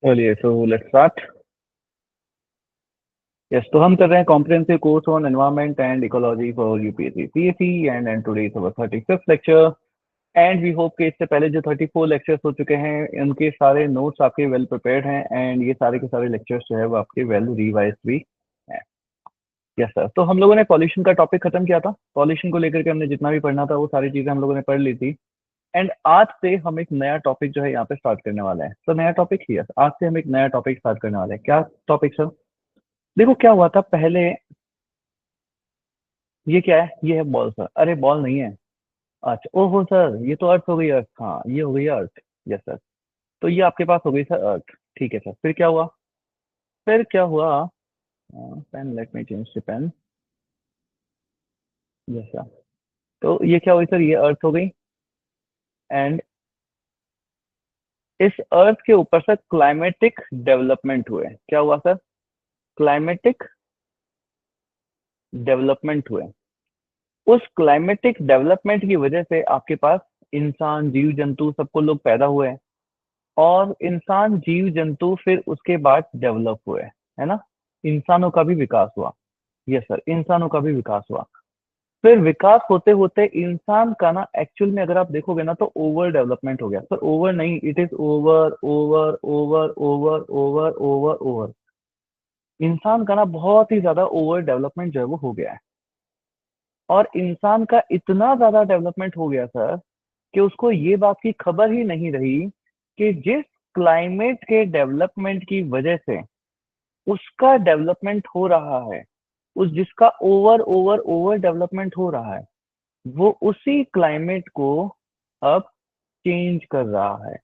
चलिए so let's start. Yes, तो हम कर रहे हैं comprehensive course on environment and ecology for UPSC PSC and today is our 35th lecture. And we hope कि इससे पहले जो 34 लेक्चर्स हो चुके हैं उनके सारे नोट्स आपके वेल प्रिपेयर्ड हैं एंड ये सारे के सारे लेक्चर्स जो है वो आपके वेल रिवाइज भी हैं। यस सर, तो हम लोगों ने पॉल्यूशन का टॉपिक खत्म किया था। पॉल्यूशन को लेकर के हमने जितना भी पढ़ना था वो सारी चीजें हम लोगों ने पढ़ ली थी। एंड आज से हम एक नया टॉपिक जो है यहाँ पे स्टार्ट करने वाले हैं। तो नया टॉपिक ही है, आज से हम एक नया टॉपिक स्टार्ट करने वाले हैं। क्या टॉपिक सर? देखो क्या हुआ था पहले। ये क्या है? ये है बॉल सर। अरे बॉल नहीं है। अच्छा, ओहो सर, ये तो अर्थ हो गई। अर्थ, हाँ ये हो गई अर्थ। Yes sir. तो ये आपके पास हो गई सर अर्थ। ठीक है सर, फिर क्या हुआ? फिर क्या हुआ? Pen, let me change the pen. Yes sir. तो ये क्या हुई सर? ये अर्थ हो गई। एंड इस अर्थ के ऊपर सर क्लाइमेटिक डेवलपमेंट हुए। क्या हुआ सर? क्लाइमेटिक डेवलपमेंट हुए। उस क्लाइमेटिक डेवलपमेंट की वजह से आपके पास इंसान, जीव जंतु, सबको लोग पैदा हुए। और इंसान, जीव जंतु फिर उसके बाद डेवलप हुए, है ना? इंसानों का भी विकास हुआ। यस सर, इंसानों का भी विकास हुआ। फिर विकास होते होते इंसान का ना एक्चुअल में अगर आप देखोगे ना तो ओवर डेवलपमेंट हो गया सर। ओवर नहीं, it is over over over over over over over. इंसान का ना बहुत ही ज्यादा ओवर डेवलपमेंट जो है वो हो गया है। और इंसान का इतना ज्यादा डेवलपमेंट हो गया सर कि उसको ये बात की खबर ही नहीं रही कि जिस क्लाइमेट के डेवलपमेंट की वजह से उसका डेवलपमेंट हो रहा है, उस जिसका ओवर ओवर ओवर डेवलपमेंट हो रहा है, वो उसी क्लाइमेट को अब चेंज कर रहा है।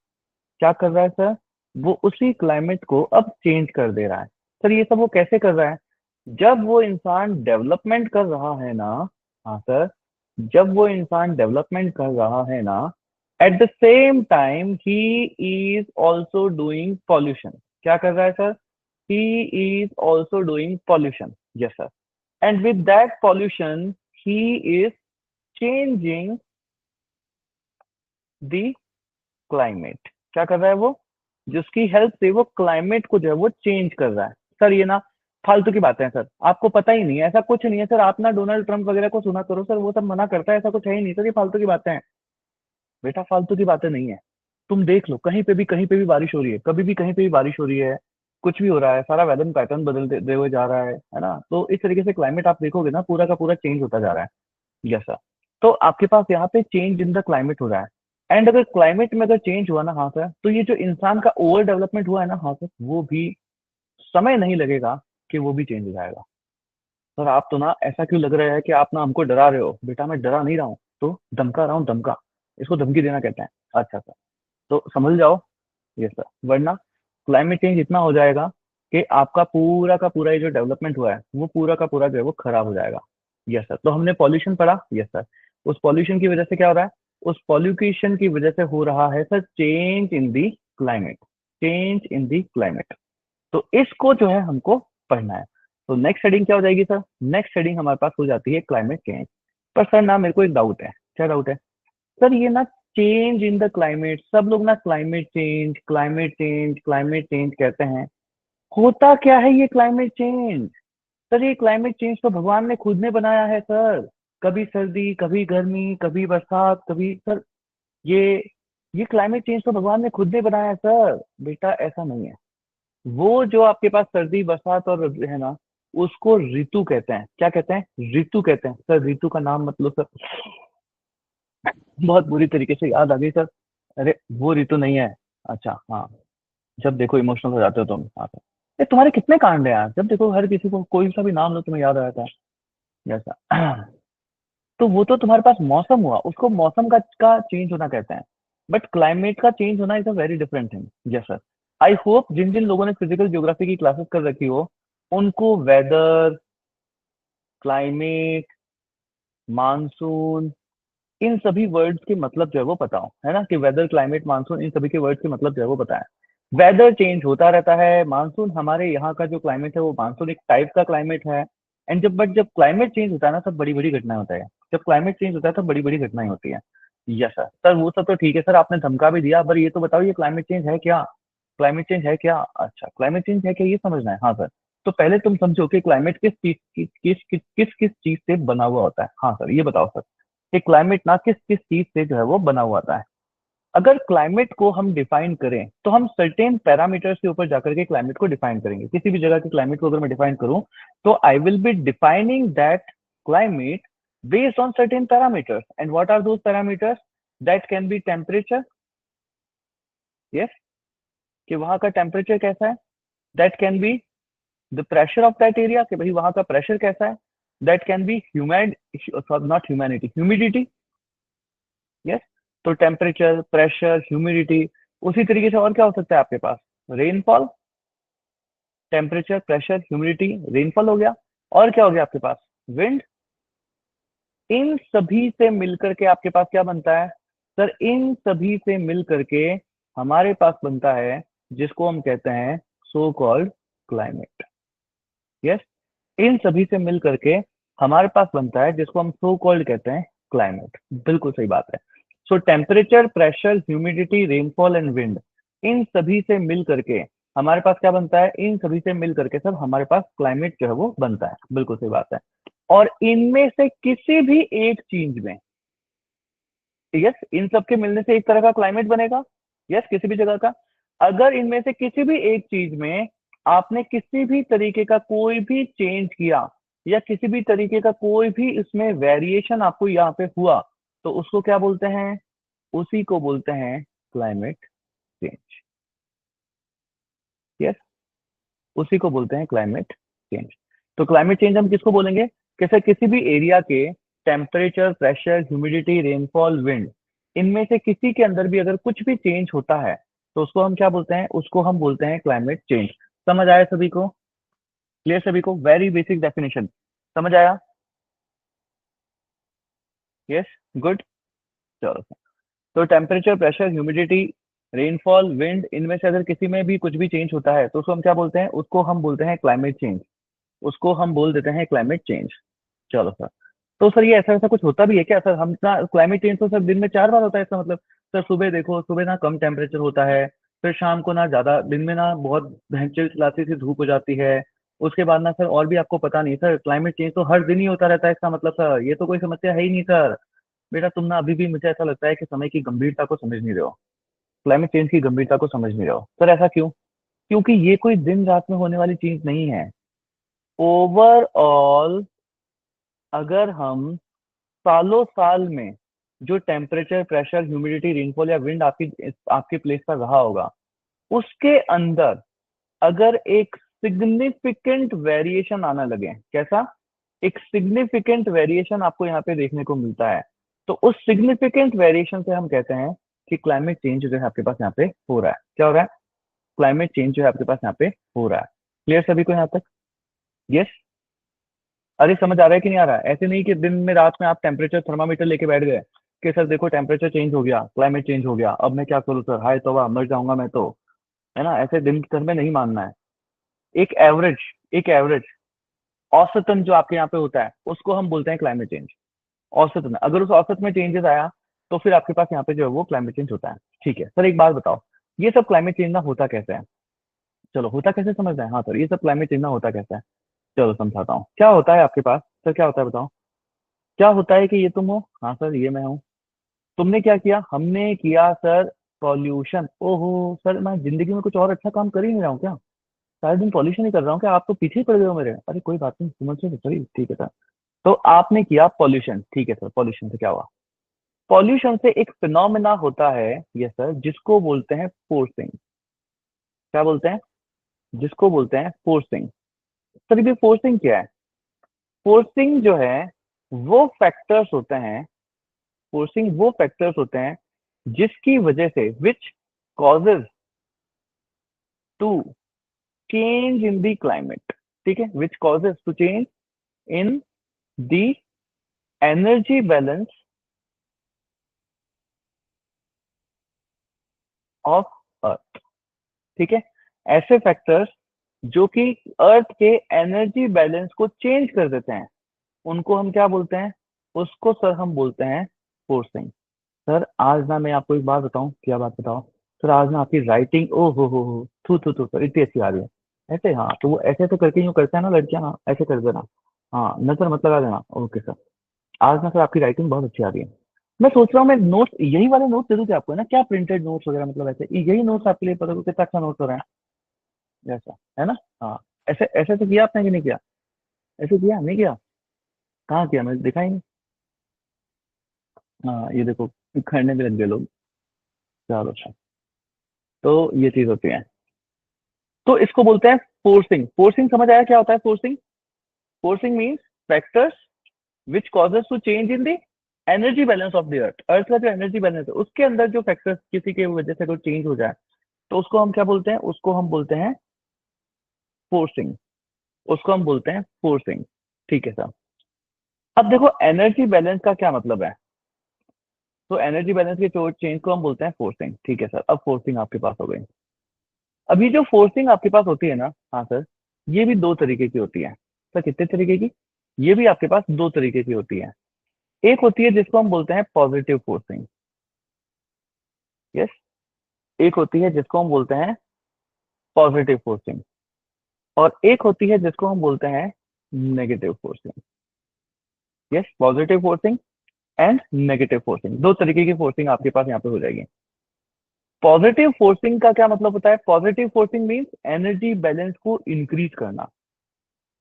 क्या कर रहा है सर? वो उसी क्लाइमेट को अब चेंज कर दे रहा है। सर ये सब वो कैसे कर रहा है? जब वो इंसान डेवलपमेंट कर रहा है ना, हाँ सर, जब वो इंसान डेवलपमेंट कर रहा है ना, at the same time he is also doing pollution. क्या कर रहा है sir? He is also doing pollution. Yes sir. And with that pollution he is changing the climate. क्या कर रहा है वो? जिसकी हेल्प से वो क्लाइमेट को जो है वो चेंज कर रहा है। सर ये ना फालतू की बातें हैं सर, आपको पता ही नहीं है, ऐसा कुछ नहीं है सर। आप ना डोनाल्ड ट्रंप वगैरह को सुना करो सर, वो सब मना करता है, ऐसा कुछ है ही नहीं सर, ये फालतू की बातें हैं। बेटा फालतू की बातें नहीं है। तुम देख लो, कहीं पे भी बारिश हो रही है, कभी भी कहीं पे भी बारिश हो रही है, कुछ भी हो रहा है, सारा वेदर पैटर्न बदलते हुए जा रहा है ना? तो इस तरीके से क्लाइमेट आप देखोगे ना पूरा का पूरा चेंज होता जा रहा है। Yes sir. तो आपके पास यहाँ पे चेंज इन द क्लाइमेट हो रहा है। एंड अगर क्लाइमेट में अगर चेंज हुआ ना, हाँ सर, तो ये जो इंसान का ओवर डेवलपमेंट हुआ है ना, हाँ सर, वो भी समय नहीं लगेगा कि वो भी चेंज हो जाएगा। सर आप तो ना ऐसा क्यों लग रहा है कि आप ना हमको डरा रहे हो? बेटा मैं डरा नहीं रहा हूँ, तो धमका रहा हूँ, धमका। इसको धमकी देना कहते हैं। अच्छा सर, तो समझ जाओ। यस सर, वरना क्लाइमेट चेंज इतना हो जाएगा कि आपका पूरा का पूरा ये जो डेवलपमेंट हुआ है वो पूरा का पूरा जो है वो खराब हो जाएगा। Yes sir. तो हमने पॉल्यूशन पढ़ा। Yes sir. उस पॉल्यूशन की वजह से क्या हो रहा है? उस पॉल्यूशन की वजह से हो रहा है sir change in the climate. Change in the climate. तो इसको जो है हमको पढ़ना है। तो नेक्स्ट हेडिंग क्या हो जाएगी सर? नेक्स्ट हेडिंग हमारे पास हो जाती है क्लाइमेट चेंज। पर सर ना मेरे को एक डाउट है। क्या डाउट है? सर ये ना चेंज इन द क्लाइमेट, सब लोग ना climate change climate change climate change कहते हैं। होता क्या है ये क्लाइमेट चेंज? सर ये क्लाइमेट चेंज तो भगवान ने खुद ने बनाया है सर। कभी सर्दी, कभी गर्मी, कभी बरसात, कभी सर ये ये क्लाइमेट चेंज तो भगवान ने खुद ने बनाया है सर। बेटा ऐसा नहीं है। वो जो आपके पास सर्दी, बरसात और है ना, उसको ऋतु कहते हैं। क्या कहते हैं? ऋतु कहते हैं सर। ऋतु का नाम मतलब सर बहुत बुरी तरीके से याद आ गई सर। अरे वो ऋतु नहीं है। अच्छा हाँ, जब देखो इमोशनल हो जाते हो तुम। हाँ सर। ये तुम्हारे कितने कांड है यार, जब देखो हर किसी को कोई सा भी नाम लो तुम्हें याद आ जाता है। जैसा तो वो तो तुम्हारे पास मौसम हुआ, उसको मौसम का चेंज होना कहते हैं। बट क्लाइमेट का चेंज होना is a very different thing. Yes sir. I hope जिन जिन लोगों ने फिजिकल ज्योग्राफी की क्लासेस कर रखी हो उनको वेदर, क्लाइमेट, मानसून, इन सभी वर्ड्स के मतलब जो है वो पता हो, है ना? कि वेदर, क्लाइमेट, मानसून, इन सभी के वर्ड्स के मतलब जो है वो पता है। वेदर चेंज होता रहता है। मानसून, हमारे यहाँ का जो क्लाइमेट है वो मानसून एक टाइप का क्लाइमेट है। एंड जब क्लाइमेट चेंज होता है ना तब बड़ी बड़ी घटनाएं होता है। जब क्लाइमेट चेंज होता है तब बड़ी बड़ी घटनाएं होती है। Yes sir. सर वो सब तो ठीक है सर, आपने धमका भी दिया, पर ये तो बताओ ये क्लाइमेट चेंज है क्या? क्लाइमेट चेंज है क्या? अच्छा, क्लाइमेट चेंज है क्या ये समझना है। हाँ सर, तो पहले तुम समझो कि क्लाइमेट किस चीज से बना हुआ होता है। हाँ सर, ये बताओ सर कि क्लाइमेट ना किस किस चीज से जो है वो बना हुआ होता है। अगर क्लाइमेट को हम डिफाइन करें तो हम सर्टेन पैरामीटर्स के ऊपर जाकर के क्लाइमेट को डिफाइन करेंगे। किसी भी जगह के क्लाइमेट को अगर मैं डिफाइन करूं तो I will be defining that climate based on certain parameters. And what are those parameters? That can be temperature, yes, कि वहां का टेम्परेचर कैसा है। That can be the pressure of that area, कि भाई वहां का प्रेशर कैसा है। That can be human, not humanity, humidity, yes. तो टेम्परेचर, प्रेशर, ह्यूमिडिटी। उसी तरीके से और क्या हो सकता है आपके पास? Rainfall, temperature, pressure, humidity, rainfall हो गया। और क्या हो गया आपके पास? विंड। इन सभी से मिलकर के आपके पास क्या बनता है सर? इन सभी से मिल करके हमारे पास बनता है जिसको हम कहते हैं सो कॉल्ड क्लाइमेट, यस। इन सभी से मिल करके हमारे पास बनता है जिसको हम सो कॉल्ड कहते हैं क्लाइमेट। बिल्कुल सही बात है। So temperature, pressure, humidity, rainfall and wind, इन सभी से मिल करके हमारे पास क्या बनता है? इन सभी से मिल करके सर हमारे पास क्लाइमेट जो है वो बनता है। बिल्कुल सही बात है। और इनमें से किसी भी एक चीज में, यस, इन सब के मिलने से एक तरह का क्लाइमेट बनेगा, यस, किसी भी जगह का। अगर इनमें से किसी भी एक चीज में आपने किसी भी तरीके का कोई भी चेंज किया या किसी भी तरीके का कोई भी इसमें वेरिएशन आपको यहाँ पे हुआ तो उसको क्या बोलते हैं? उसी को बोलते हैं क्लाइमेट चेंज, यस, उसी को बोलते हैं क्लाइमेट चेंज। तो क्लाइमेट चेंज हम किसको बोलेंगे? कैसे किसी भी एरिया के temperature, pressure, humidity, rainfall, wind, इनमें से किसी के अंदर भी अगर कुछ भी चेंज होता है तो उसको हम क्या बोलते हैं? उसको हम बोलते हैं क्लाइमेट चेंज। समझ आया सभी को? क्लियर सभी को? वेरी बेसिक डेफिनेशन समझ आया? Yes, good. चलो, तो temperature, pressure, humidity, rainfall, wind, इनमें से अगर किसी में भी कुछ भी चेंज होता है तो उसको हम क्या बोलते हैं? उसको हम बोलते हैं क्लाइमेट चेंज। उसको हम बोल देते हैं क्लाइमेट चेंज। चलो सर, तो सर ये ऐसा ऐसा कुछ होता भी है क्या सर? हम ना क्लाइमेट चेंज तो सर दिन में 4 बार होता है, इसका मतलब सर सुबह देखो, सुबह ना कम टेम्परेचर होता है, फिर शाम को ना ज्यादा, दिन में ना बहुत भयंकर चिल्लाती सी धूप हो जाती है, उसके बाद ना सर और भी आपको पता नहीं सर, क्लाइमेट चेंज तो हर दिन ही होता रहता है। इसका मतलब सर ये तो कोई समस्या है ही नहीं सर। बेटा तुम ना अभी भी, मुझे ऐसा लगता है कि समय की गंभीरता को समझ नहीं रहे हो, क्लाइमेट चेंज की गंभीरता को समझ नहीं रहे हो सर। ऐसा क्यों? क्योंकि ये कोई दिन रात में होने वाली चीज नहीं है। ओवरऑल अगर हम सालों साल में जो टेम्परेचर, प्रेशर, ह्यूमिडिटी, रेनफॉल या विंड आपकी आपके प्लेस पर रहा होगा, उसके अंदर अगर एक सिग्निफिकेंट वेरिएशन आना लगे, कैसा? एक सिग्निफिकेंट वेरिएशन आपको यहाँ पे देखने को मिलता है, तो उस सिग्निफिकेंट वेरिएशन से हम कहते हैं कि क्लाइमेट चेंज जो है आपके पास यहाँ पे हो रहा है। क्या हो रहा है? क्लाइमेट चेंज जो है आपके पास यहाँ पे हो रहा है। क्लियर सभी को यहाँ तक? यस। अरे समझ आ रहा है कि नहीं आ रहा है? ऐसे नहीं कि दिन में, रात में आप टेम्परेचर थर्मामीटर लेके बैठ गए कि सर देखो टेम्परेचर चेंज हो गया, क्लाइमेट चेंज हो गया, अब मैं क्या करूँ सर, हाय तौबा, मर जाऊंगा मैं तो, है ना? ऐसे दिन भर में नहीं मानना है। एक एवरेज, एक एवरेज औसतन जो आपके यहाँ पे होता है उसको हम बोलते हैं क्लाइमेट चेंज। औसत में अगर उस औसत में चेंजेस आया तो फिर आपके पास यहाँ पे जो है वो क्लाइमेट चेंज होता है। ठीक है सर, एक बात बताओ, ये सब क्लाइमेट चेंज ना होता कैसे है? चलो, होता कैसे समझना है। हाँ सर, ये सब क्लाइमेट चेंज ना होता कैसे है, चलो समझाता हूँ। क्या होता है आपके पास सर, क्या होता है बताओ? क्या होता है कि ये तुम हो, हाँ सर ये मैं हूँ। तुमने क्या किया? हमने किया सर पॉल्यूशन। ओहो सर, मैं जिंदगी में कुछ और अच्छा काम कर ही नहीं रहा हूँ क्या? सारे दिन पॉल्यूशन ही कर रहा हूँ क्या? आप तो पीछे ही पड़ गए हो मेरे। अरे कोई बात नहीं, समझ से सही, ठीक है सर। तो आपने किया पॉल्यूशन, ठीक है सर। पॉल्यूशन से क्या हुआ? पॉल्यूशन से एक फिनोमेना होता है, ये सर, जिसको बोलते हैं फोर्सिंग। क्या बोलते हैं? जिसको बोलते हैं फोर्सिंग। सर ये फोर्सिंग क्या है? फोर्सिंग जो है वो फैक्टर्स होते हैं, फोर्सिंग वो फैक्टर्स होते हैं जिसकी वजह से, which causes to change in the climate, ठीक है, which causes to change in the energy balance of earth, ठीक है। ऐसे फैक्टर्स जो कि अर्थ के एनर्जी बैलेंस को चेंज कर देते हैं, उनको हम क्या बोलते हैं? उसको सर हम बोलते हैं फोर्सिंग। सर आज ना मैं आपको एक बात बताऊं, क्या बात बताओ? सर आज ना आपकी राइटिंग ओ हो थू थू थू सर इतनी अच्छी आ रही है। ऐसे हाँ, तो वो ऐसे ऐसे करके यूँ करते हैं ना लड़कियां, हाँ ऐसे कर देना। हाँ नजर मत लगा देना, ओके सर। आज ना सर आपकी राइटिंग बहुत अच्छी आ रही है। मैं सोच रहा हूँ मैं नोट्स यही वाले नोट्स दे दूँ क्या आपको, है ना, क्या प्रिंटेड नोट्स वगैरह, मतलब ऐसे यही नोट्स आपके लिए पता कितना अच्छा नोट्स हो रहा है ऐसा, है ना। हाँ ऐसे ऐसे तो किया आपने कि नहीं किया, ऐसे किया नहीं किया, कहाँ किया, मैं दिखा ही नहीं। हाँ ये देखो, करने भी लग गए लोग। चलो अच्छा, तो ये चीज होती है। तो इसको बोलते हैं फोर्सिंग। फोर्सिंग समझ आया क्या होता है forcing? Forcing means factors which causes to change in the energy balance of the earth. Earth का जो एनर्जी बैलेंस है उसके अंदर जो फैक्टर्स किसी के वजह से कोई चेंज हो जाए, तो उसको हम क्या बोलते हैं, उसको हम बोलते हैं फोर्सिंग। उसको हम बोलते हैं फोर्सिंग। ठीक है सर। अब देखो एनर्जी बैलेंस का क्या मतलब है। तो एनर्जी बैलेंस के चेंज को हम बोलते हैं फोर्सिंग। ठीक है सर, अब फोर्सिंग आपके पास हो गई। अभी जो फोर्सिंग आपके पास होती है ना, हाँ सर, ये भी दो तरीके की होती है। सर कितने तरीके की? ये भी आपके पास दो तरीके की होती है। एक होती है जिसको हम बोलते हैं पॉजिटिव फोर्सिंग। यस। एक होती है जिसको हम बोलते हैं पॉजिटिव फोर्सिंग, और एक होती है जिसको हम बोलते हैं negative forcing. Yes, positive forcing and negative forcing, दो तरीके की फोर्सिंग आपके पास यहाँ पे हो जाएगी। पॉजिटिव फोर्सिंग का क्या मतलब होता है? Positive forcing means energy balance को इंक्रीज करना।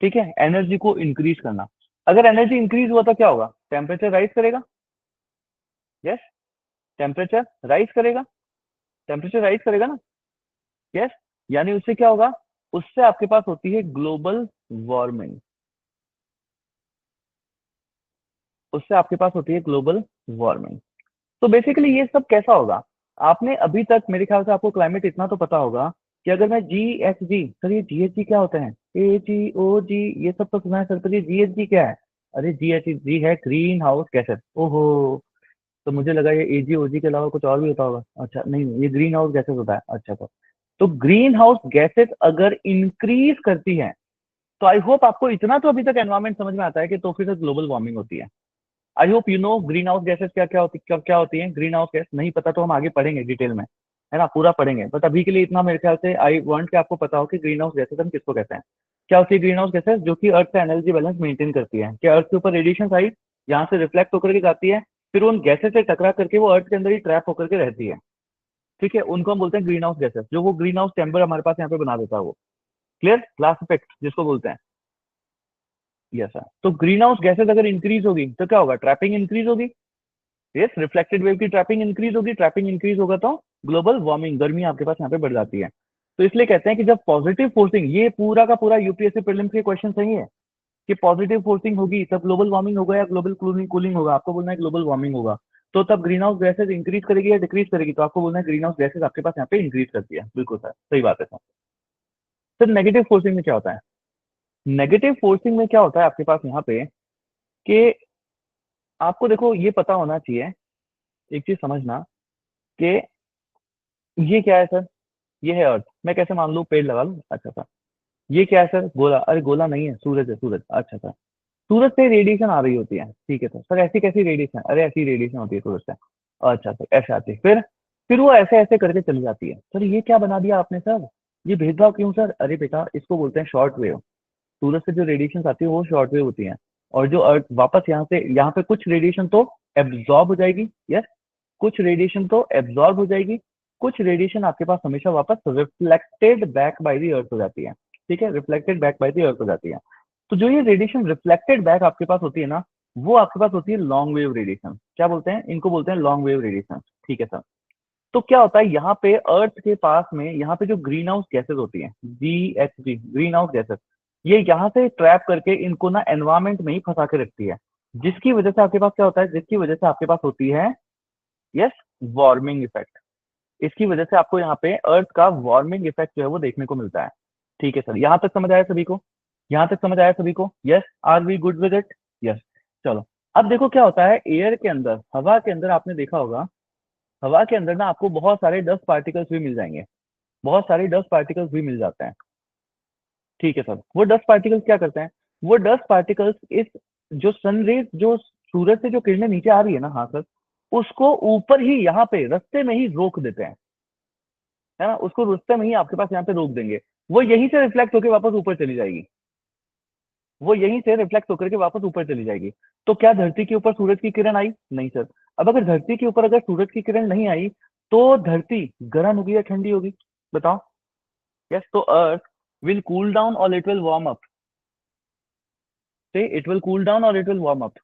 ठीक है, एनर्जी को इंक्रीज करना। अगर एनर्जी इंक्रीज हुआ तो क्या होगा? टेम्परेचर राइज करेगा। यस, टेम्परेचर राइज करेगा। टेम्परेचर राइज करेगा ना। यस, यानी उससे क्या होगा? उससे आपके पास होती है ग्लोबल वार्मिंग। उससे आपके पास होती है ग्लोबल वार्मिंग। तो बेसिकली ये सब कैसा होगा? आपने अभी तक मेरे ख्याल से आपको क्लाइमेट इतना तो पता होगा कि अगर मैं GHG, सर ये GHG क्या होता है? AGOG, ये सब तो सुना है सर, पर ये GHG क्या है? अरे GHG है ग्रीन हाउस गैसेस। ओहो, तो मुझे लगा ये AGOG के अलावा कुछ और भी होता होगा। अच्छा नहीं नहीं, ये ग्रीन हाउस गैसेस होता है। अच्छा तो ग्रीन हाउस गैसेस अगर इंक्रीज करती है, तो आई होप आपको इतना तो अभी तक एनवायरमेंट समझ में आता है कि तो फिर ग्लोबल वार्मिंग होती है। I hope you know green house gases क्या होती है। ग्रीन हाउस गैस नहीं पता तो हम आगे पढ़ेंगे डिटेल में, है ना, पूरा पढ़ेंगे, बट अभी के लिए इतना मेरे ख्याल से आई वांट कि आपको पता हो कि ग्रीन हाउस गैसेस हम किसको कहते हैं। क्या होती है ग्रीन हाउस गैसेस? जो कि अर्थ का एनर्जी बैलेंस मेंटेन करती है। क्या अर्थ के ऊपर रेडिएशन आई, यहाँ से रिफ्लेक्ट होकर के जाती है, फिर उन गैसेस से टकरा करके वो अर्थ के अंदर ही ट्रैप होकर के रहती है। ठीक है, उनको हम बोलते हैं ग्रीन हाउस गैसेस, जो वो ग्रीन हाउस टेम्पर हमारे पास यहाँ पे बना देता है वो। क्लियर, क्लास इफेक्ट जिसको बोलते हैं। Yes sir. तो ग्रीन हाउस गैसेस अगर इंक्रीज होगी तो क्या होगा? ट्रैपिंग इंक्रीज होगी। यस, रिफ्लेक्टेड वेव की ट्रैपिंग इंक्रीज होगी। ट्रैपिंग इंक्रीज होगा तो ग्लोबल वार्मिंग, गर्मी आपके पास यहाँ पे बढ़ जाती है। तो इसलिए कहते हैं कि जब पॉजिटिव फोर्सिंग, ये पूरा का पूरा यूपीएससी प्रीलिम्स के क्वेश्चन सही है कि पॉजिटिव फोर्सिंग होगी तब ग्लोबल वार्मिंग होगा या ग्लोबल कूलिंग कूलिंग होगा। आपको बोलना है ग्लोबल वार्मिंग होगा। तो तब ग्रीन हाउस गैसेज इंक्रीज करेगी या डिक्रीज करेगी? तो आपको बोलना है ग्रीन हाउस गैसेज आपके पास यहाँ पे इंक्रीज करती है। बिल्कुल सर, सही बात है सर। सर नेगेटिव फोर्सिंग में क्या होता है? नेगेटिव फोर्सिंग में क्या होता है आपके पास यहाँ पे कि आपको देखो ये पता होना चाहिए, एक चीज समझना कि ये क्या है सर? ये है अर्थ, मैं कैसे मान लूं, पेड़ लगा लूं। अच्छा सर। ये क्या है सर? गोला। अरे गोला नहीं है, सूरज है, सूरज। अच्छा सर। सूरज से रेडिएशन आ रही होती है। ठीक है सर। सर ऐसी कैसी रेडिएशन? अरे ऐसी रेडिएशन होती है सूरज से। अच्छा सर, ऐसे आती है, फिर वो ऐसे ऐसे करके चली जाती है। सर ये क्या बना दिया आपने सर, ये भेदभाव क्यों सर? अरे बेटा इसको बोलते हैं शॉर्ट वेव। सूरज से जो रेडिएशन आती है वो शॉर्ट वेव होती है, और जो अर्थ वापस यहाँ से, यहाँ पे कुछ रेडिएशन तो एब्जॉर्ब हो जाएगी। यस, कुछ रेडिएशन तो एब्जॉर्ब हो जाएगी, कुछ रेडिएशन आपके पास हमेशा वापस reflected back by the earth हो जाती है। ठीक है, reflected back by the earth हो जाती है। तो जो ये रेडिएशन रिफ्लेक्टेड बैक आपके पास होती है ना, वो आपके पास होती है लॉन्ग वेव रेडिएशन। क्या बोलते हैं इनको? बोलते हैं लॉन्ग वेव रेडिएशन। ठीक है सर। तो क्या होता है यहाँ पे अर्थ के पास में, यहाँ पे जो ग्रीन हाउस गैसेज होती हैं, GHG, ग्रीन हाउस गैसेज, ये यहाँ से ट्रैप करके इनको ना एनवायरमेंट में ही फंसा के रखती है, जिसकी वजह से आपके पास क्या होता है, जिसकी वजह से आपके पास होती है, यस, वार्मिंग इफेक्ट। इसकी वजह से आपको यहाँ पे अर्थ का वार्मिंग इफेक्ट जो है वो देखने को मिलता है। ठीक है सर, यहाँ तक समझ आया सभी को? यहाँ तक समझ आया सभी को? Yes, are we good with it? Yes. चलो, अब देखो क्या होता है एयर के अंदर, हवा के अंदर, आपने देखा होगा हवा के अंदर ना आपको बहुत सारे डस्ट पार्टिकल्स भी मिल जाएंगे, बहुत सारे डस्ट पार्टिकल्स भी मिल जाते हैं। ठीक है सर। वो डस्ट पार्टिकल्स क्या करते हैं? वो डस्ट पार्टिकल्स इस जो सनरेज, जो सूरज से जो किरणें नीचे आ रही है ना, हाँ सर, उसको ऊपर ही यहाँ पे रास्ते में ही रोक देते हैं। है ना, उसको रुकते में ही आपके पास यहाँ पे रोक देंगे, वो यहीं से रिफ्लेक्ट होकर वापस ऊपर चली जाएगी, वो यहीं से रिफ्लेक्ट होकर के वापस ऊपर चली जाएगी। तो क्या धरती के ऊपर सूरज की किरण आई? नहीं सर। अब अगर धरती के ऊपर अगर सूरज की किरण नहीं आई, तो धरती गर्म होगी या ठंडी होगी? बताओ। यस, तो अर्थ विल कूल डाउन और इट विल वार्म अप। से इट विल कूल डाउन और इट विल वार्म अप।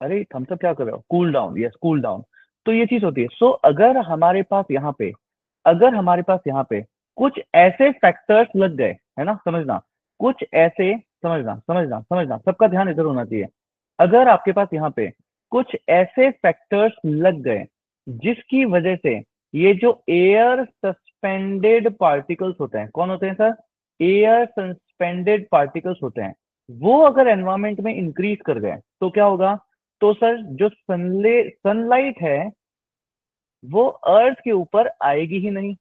अरे थम्स अप क्या कर रहे हो? Cool down, yes cool down. तो ये चीज होती है। सो अगर हमारे पास यहाँ पे, अगर हमारे पास यहाँ पे कुछ ऐसे फैक्टर्स लग गए, है ना, समझना, कुछ ऐसे, समझना समझना समझना, सबका ध्यान इधर होना चाहिए। अगर आपके पास यहाँ पे कुछ ऐसे फैक्टर्स लग गए जिसकी वजह से ये जो एयर सस्पेंडेड पार्टिकल्स होते हैं, कौन होते हैं सर? एयर सस्पेंडेड पार्टिकल्स होते हैं, वो अगर एनवायरमेंट में इंक्रीज कर गए तो क्या होगा? तो सर जो सनलाइट है वो अर्थ के ऊपर आएगी ही नहीं,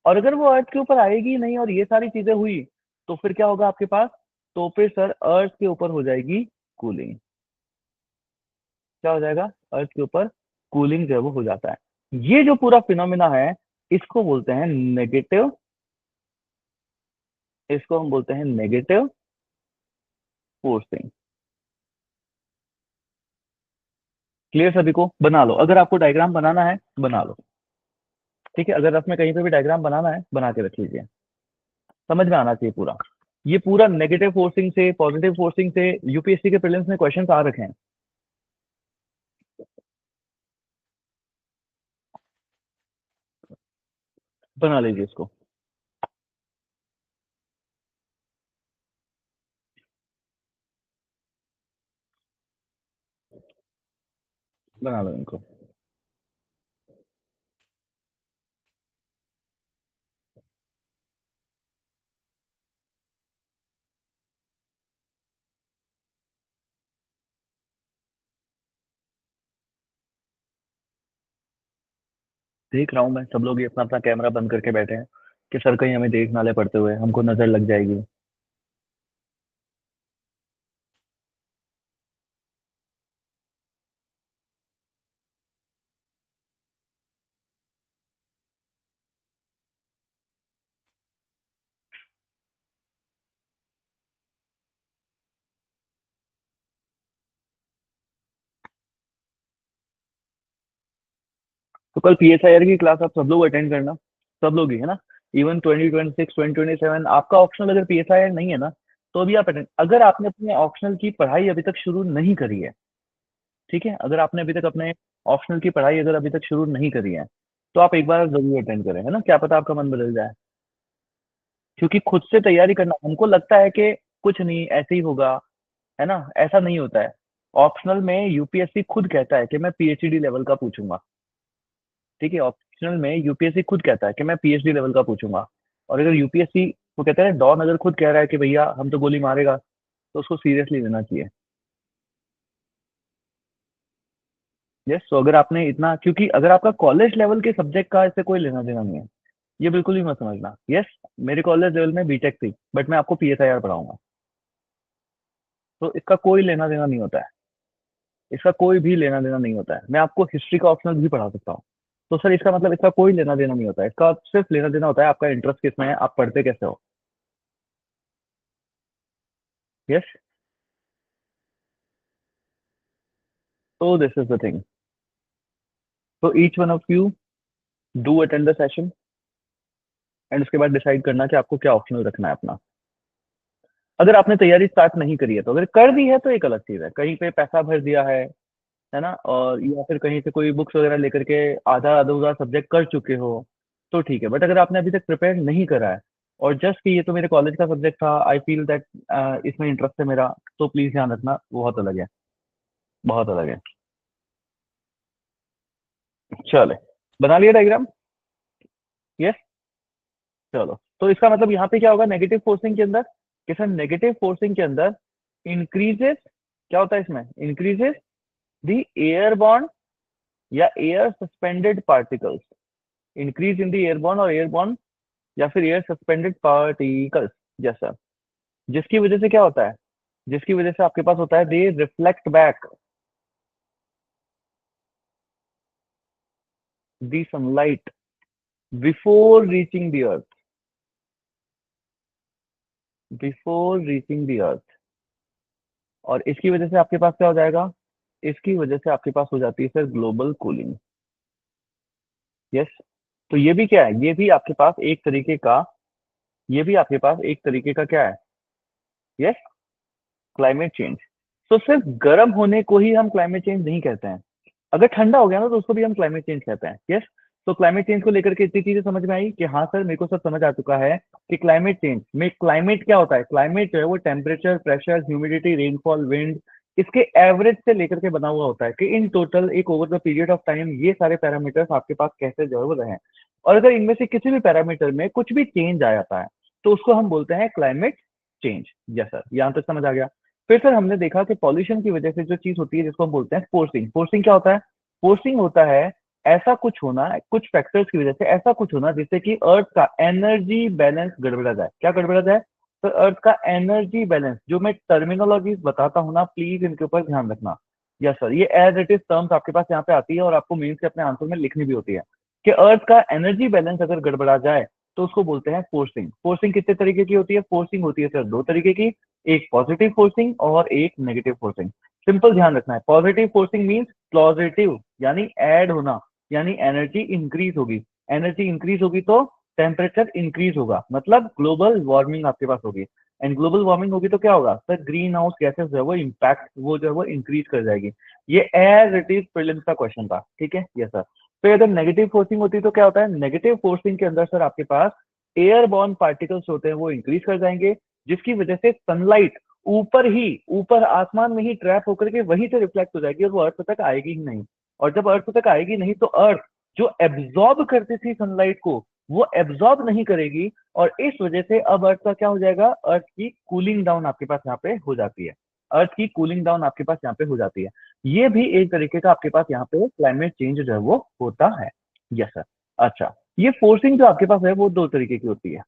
और अगर वो अर्थ के ऊपर आएगी ही नहीं और ये सारी चीजें हुई, तो फिर क्या होगा आपके पास? तो फिर सर अर्थ के ऊपर हो जाएगी कूलिंग। क्या हो जाएगा? अर्थ के ऊपर कूलिंग जो है वो हो जाता है। ये जो पूरा फिनोमिना है, इसको बोलते हैं नेगेटिव, इसको हम बोलते हैं नेगेटिव फोर्सिंग। क्लियर सभी को? बना लो, अगर आपको डायग्राम बनाना है बना लो। ठीक है, अगर आपने कहीं पे भी डायग्राम बनाना है बना के रख लीजिए, समझ में आना चाहिए पूरा। ये पूरा नेगेटिव फोर्सिंग से पॉजिटिव फोर्सिंग से यूपीएससी के प्रीलिम्स में क्वेश्चन आ रखे हैं। बना लीजिए इसको। बना लो इनको। देख रहा हूँ मैं, सब लोग ये अपना अपना कैमरा बंद करके बैठे हैं कि सर कहीं हमें देख ना ले पड़ते हुए, हमको नजर लग जाएगी। तो कल पीएसआईआर की क्लास आप सब लोग अटेंड करना, सब लोग ही, है ना। इवन 2026 2027 आपका ऑप्शनल अगर पीएसआईआर नहीं है ना, तो अभी आप अटेंड, अगर आपने अपने ऑप्शनल की पढ़ाई अभी तक शुरू नहीं करी है, ठीक है, अगर आपने अभी तक अपने ऑप्शनल की पढ़ाई अगर अभी तक शुरू नहीं करी है, तो आप एक बार जरूर अटेंड करें, है ना, क्या पता आपका मन बदल जाए। क्योंकि खुद से तैयारी करना, हमको लगता है कि कुछ नहीं ऐसे ही होगा, है ना, ऐसा नहीं होता है। ऑप्शनल में यूपीएससी खुद कहता है कि मैं पीएचडी लेवल का पूछूंगा। ठीक है, ऑप्शनल में यूपीएससी खुद कहता है कि मैं पीएचडी लेवल का पूछूंगा। और अगर यूपीएससी, वो कहता है डॉन अगर खुद कह रहा है कि भैया हम तो गोली मारेगा, तो उसको सीरियसली लेना चाहिए। यस, तो अगर आपने इतना, क्योंकि अगर आपका कॉलेज लेवल के सब्जेक्ट का इससे कोई लेना देना नहीं है, ये बिल्कुल भी मत समझना। यस, मेरे कॉलेज लेवल में बीटेक थी, बट मैं आपको पीएसआईआर पढ़ाऊंगा, तो इसका कोई लेना देना नहीं होता है। इसका कोई भी लेना देना नहीं होता है। मैं आपको हिस्ट्री का ऑप्शनल भी पढ़ा सकता हूँ। तो सर इसका मतलब इसका कोई लेना देना नहीं होता है, इसका सिर्फ लेना देना होता है आपका इंटरेस्ट किसमें है, आप पढ़ते कैसे हो। यस, तो दिस इज द थिंग। तो each one of you do attend the session, and उसके बाद डिसाइड करना कि आपको क्या ऑप्शनल रखना है अपना। अगर आपने तैयारी स्टार्ट नहीं करी है, तो अगर कर दी है तो एक अलग चीज है, कहीं पे पैसा भर दिया है ना, और या फिर कहीं से कोई बुक्स वगैरह लेकर के आधा आधा सब्जेक्ट कर चुके हो, तो ठीक है। बट अगर आपने अभी तक प्रिपेयर नहीं करा है, और जस्ट कि ये तो मेरे कॉलेज का सब्जेक्ट था, आई फील दैट इसमें इंटरेस्ट है मेरा, तो प्लीज ध्यान रखना, बहुत अलग है, बहुत अलग है। चले, बना लिया डायग्राम? यस। चलो, तो इसका मतलब यहाँ पे क्या होगा नेगेटिव फोर्सिंग के अंदर, कि सर नेगेटिव फोर्सिंग के अंदर इंक्रीजेस, क्या होता है इसमें? इंक्रीजेस द एयर बॉन्ड या air suspended particles, increase in the air bond और एयर बॉन्ड या फिर एयर सस्पेंडेड पार्टिकल्स जैसा, जिसकी वजह से क्या होता है, जिसकी वजह से आपके पास होता है दे reflect back the sunlight before reaching the earth, before reaching the earth. और इसकी वजह से आपके पास क्या हो जाएगा? इसकी वजह से आपके पास हो जाती है सर ग्लोबल कूलिंग। यस। तो ये भी क्या है? ये भी आपके पास एक तरीके का, ये भी आपके पास एक तरीके का क्या है? Yes, climate change. तो सिर्फ गर्म होने को ही हम क्लाइमेट चेंज नहीं कहते हैं, अगर ठंडा हो गया ना तो उसको भी हम क्लाइमेट चेंज कहते हैं। यस। तो क्लाइमेट चेंज को लेकर के इतनी चीजें समझ में आई कि हाँ सर मेरे को सब समझ आ चुका है कि क्लाइमेट चेंज में क्लाइमेट क्या होता है। क्लाइमेट जो है वो temperature, pressure, humidity, rainfall, wind, इसके एवरेज से लेकर के बना हुआ होता है कि इन टोटल एक over the period of time ये सारे पैरामीटर्स आपके पास कैसे जो है वो रहे। और अगर इनमें से किसी भी पैरामीटर में कुछ भी चेंज आ जाता है तो उसको हम बोलते हैं क्लाइमेट चेंज। यस सर, यहाँ तक समझ आ गया। फिर सर हमने देखा कि पॉल्यूशन की वजह से जो चीज होती है जिसको हम बोलते हैं फोर्सिंग। फोर्सिंग क्या होता है? फोर्सिंग होता है ऐसा कुछ होना, कुछ फैक्टर्स की वजह से ऐसा कुछ होना जिससे कि अर्थ का एनर्जी बैलेंस गड़बड़ा जाए। क्या गड़बड़ा जाए? तो अर्थ का एनर्जी बैलेंस, जो मैं टर्मिनोलॉजी बताता हूँ ना, प्लीज इनके ऊपर ध्यान रखना। यस सर, ये एज इट इज टर्म्स आपके पास यहाँ पे आती है और आपको मीन्स के अपने आंसर में लिखनी भी होती है कि अर्थ का एनर्जी बैलेंस अगर गड़बड़ा जाए तो उसको बोलते हैं फोर्सिंग। फोर्सिंग कितने तरीके की होती है? फोर्सिंग होती है सर दो तरीके की, एक पॉजिटिव फोर्सिंग और एक नेगेटिव फोर्सिंग। सिंपल ध्यान रखना है, पॉजिटिव फोर्सिंग मीन्स पॉजिटिव यानी ऐड होना, यानी एनर्जी इंक्रीज होगी। एनर्जी इंक्रीज होगी तो टेम्परेचर इंक्रीज होगा, मतलब ग्लोबल वार्मिंग आपके पास होगी। एंड ग्लोबल वार्मिंग होगी तो क्या होगा सर? ग्रीन हाउस गैसेस जो है वो इम्पैक्ट वो जो है वो इंक्रीज कर जाएगी। ये एज इट इज प्रीलिम्स का क्वेश्चन था, ठीक है। Yes sir. फिर अगर नेगेटिव फोर्सिंग होती है तो क्या होता है? नेगेटिव फोर्सिंग के अंदर सर आपके पास एयरबॉर्न पार्टिकल्स होते हैं वो इंक्रीज कर जाएंगे, जिसकी वजह से सनलाइट ऊपर ही, ऊपर आसमान में ही ट्रैप होकर के वहीं से रिफ्लेक्ट हो जाएगी और वो अर्थ तक आएगी ही नहीं। और जब अर्थ तक आएगी नहीं तो अर्थ जो एब्जॉर्ब करती थी सनलाइट को वो एब्जॉर्ब नहीं करेगी, और इस वजह से अब अर्थ का क्या हो जाएगा? अर्थ की कूलिंग डाउन आपके पास यहाँ पे हो जाती है। अर्थ की कूलिंग डाउन आपके पास यहाँ पे हो जाती है। ये भी एक तरीके का आपके पास यहाँ पे क्लाइमेट चेंज जो है वो होता है। Yes sir. अच्छा, ये फोर्सिंग जो आपके पास है वो दो तरीके की होती है।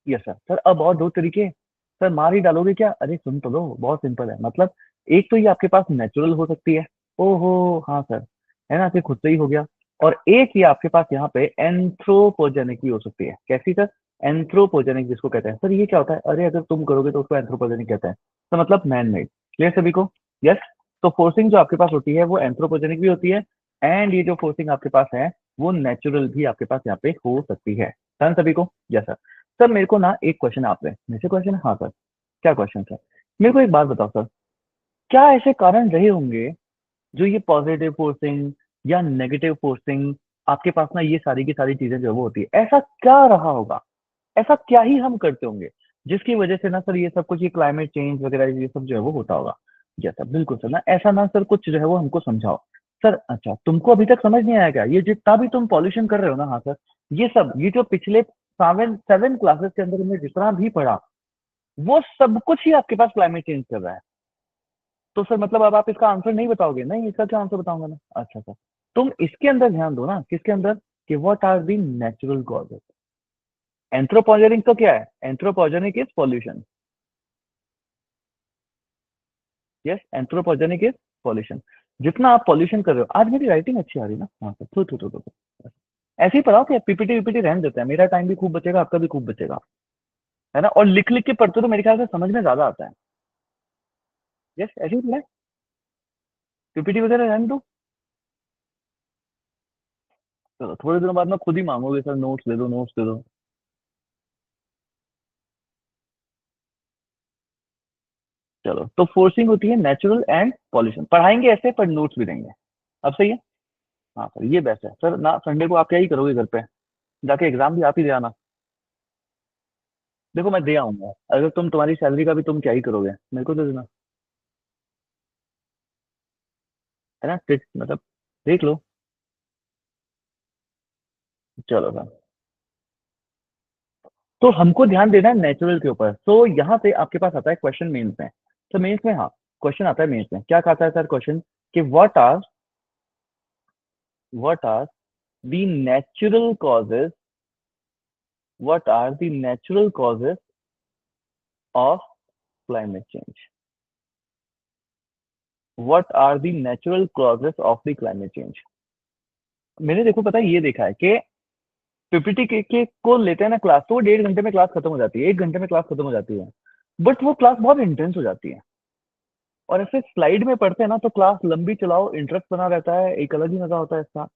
Yes sir. सर अब और दो तरीके, सर मार ही डालोगे क्या? अरे सुन तो लो, बहुत सिंपल है। मतलब एक तो ये आपके पास नेचुरल हो सकती है, ओहो हाँ सर, है ना, कि खुद से ही हो गया। और एक ये आपके पास यहाँ पे एंथ्रोपोजेनिक भी हो सकती है। कैसी सर? एंथ्रोपोजेनिक जिसको कहते हैं। सर ये क्या होता है? अरे अगर तुम करोगे तो उसको एंथ्रोपोजेनिक कहते हैं, तो मतलब मैन मेड। क्लियर सभी को? यस। तो फोर्सिंग जो आपके पास होती है वो एंथ्रोपोजेनिक भी होती है, एंड ये जो फोर्सिंग आपके पास है वो नेचुरल भी आपके पास यहाँ पे हो सकती है। डन सभी को? Yes sir. सर मेरे को ना एक क्वेश्चन आपसे, मेरे से क्वेश्चन है? हाँ सर। क्या क्वेश्चन सर? मेरे को एक बात बताओ सर, क्या ऐसे कारण रहे होंगे जो ये पॉजिटिव फोर्सिंग या नेगेटिव फोर्सिंग आपके पास ना ये सारी की सारी चीजें जो है वो होती है? ऐसा क्या रहा होगा? ऐसा क्या ही हम करते होंगे जिसकी वजह से ना सर ये सब कुछ, ये क्लाइमेट चेंज वगैरह ये सब जो है वो होता होगा? जैसा बिल्कुल सर ना, ऐसा ना सर कुछ जो है वो हमको समझाओ सर। अच्छा, तुमको अभी तक समझ नहीं आया क्या? ये जितना भी तुम पॉल्यूशन कर रहे हो ना, हाँ सर, ये सब, ये जो पिछले सेवन सेवन क्लासेस के अंदर हमने जितना भी पढ़ा वो सब कुछ ही आपके पास क्लाइमेट चेंज कर रहा है। तो सर मतलब अब आप इसका आंसर नहीं बताओगे? नहीं, इसका क्या आंसर बताऊंगा मैं? अच्छा सर, तुम इसके अंदर ध्यान दो ना, किसके अंदर, कि what are the natural causes. Anthropogenic तो क्या है? Anthropogenic is pollution. Yes, anthropogenic is pollution. जितना आप पॉल्यूशन कर रहे हो, आज मेरी राइटिंग अच्छी आ रही है ना? हाँ सर, थू। ऐसे ही पढ़ाओ कि पीपीटी वीपीटी रहने देते हैं, मेरा टाइम भी खूब बचेगा, आपका भी खूब बचेगा, है ना। और लिख लिख के पढ़ते हो तो मेरे ख्याल से समझ में ज्यादा आता है। यस, ऐसे ही पढ़ाए, पीपीटी वगैरह रहने दो। चलो थोड़े दिनों बाद में खुद ही मांगोगे सर नोट्स दे दो, नोट्स दे दो। चलो, तो फोर्सिंग होती है नेचुरल एंड पॉल्यूशन, पढ़ाएंगे ऐसे पर नोट्स भी देंगे। अब सही है? हाँ सर, ये बेस्ट है सर ना। संडे को आप क्या ही करोगे घर पे जाके? एग्जाम भी आप ही दे आना। देखो मैं दे आऊंगा, अगर तुम, तुम्हारी सैलरी का भी तुम क्या ही करोगे, मेरे को दे देना, है ना। मतलब देख लो। चलो सर, तो हमको ध्यान देना है नेचुरल के ऊपर। तो यहाँ से आपके पास आता है क्वेश्चन मेंस में। तो मेंस में हाँ, क्वेश्चन आता है मेंस में, क्या कहता है सर क्वेश्चन, कि what are the natural causes, what are the natural causes of climate change, what are the natural causes of the climate change. मैंने देखो पता है ये देखा है कि पीपीटी के को लेते हैं ना क्लास, तो वो 1.5 घंटे में क्लास खत्म हो जाती है, 1 घंटे में क्लास खत्म हो जाती है। बट वो क्लास बहुत इंटेंस हो जाती है। और ऐसे स्लाइड में पढ़ते हैं ना तो क्लास लंबी चलाओ, इंटरेस्ट बना रहता है, एक अलग ही मजा होता है इसका।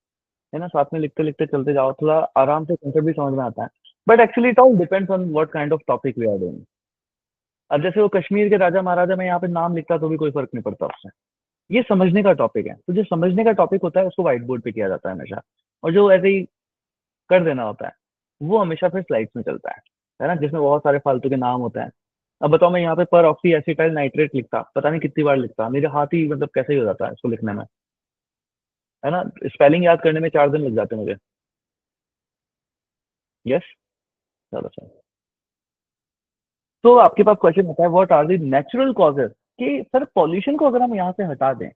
है ना, साथ में लिखते लिखते चलते जाओ, थोड़ा आराम से कंसेप्ट भी समझ में आता है। But actually it all depends on what kind of topic we are doing. अब जैसे वो कश्मीर के राजा महाराजा में यहाँ पे नाम लिखता तो भी कोई फर्क नहीं पड़ता उससे। ये समझने का टॉपिक है, तो जो समझने का टॉपिक होता है उसको व्हाइट बोर्ड पे किया जाता है हमेशा। और जो ऐसे ही कर देना होता है वो हमेशा फिर स्लाइड्स में चलता है ना, जिसमें बहुत सारे फालतू के नाम होते हैं। अब बताओ, मैं यहाँ पे पर ऑक्सी एसिटाइल नाइट्रेट लिखता, पता नहीं कितनी बार लिखता, मेरे हाथ ही मतलब कैसे ही हो जाता है इसको लिखने में। है ना, स्पेलिंग याद करने में 4 दिन लग जाते हैं मुझे। यस। चलो चलो। तो आपके पास क्वेश्चन होता है what are the natural causes, कि सर पॉल्यूशन को अगर हम यहाँ से हटा दें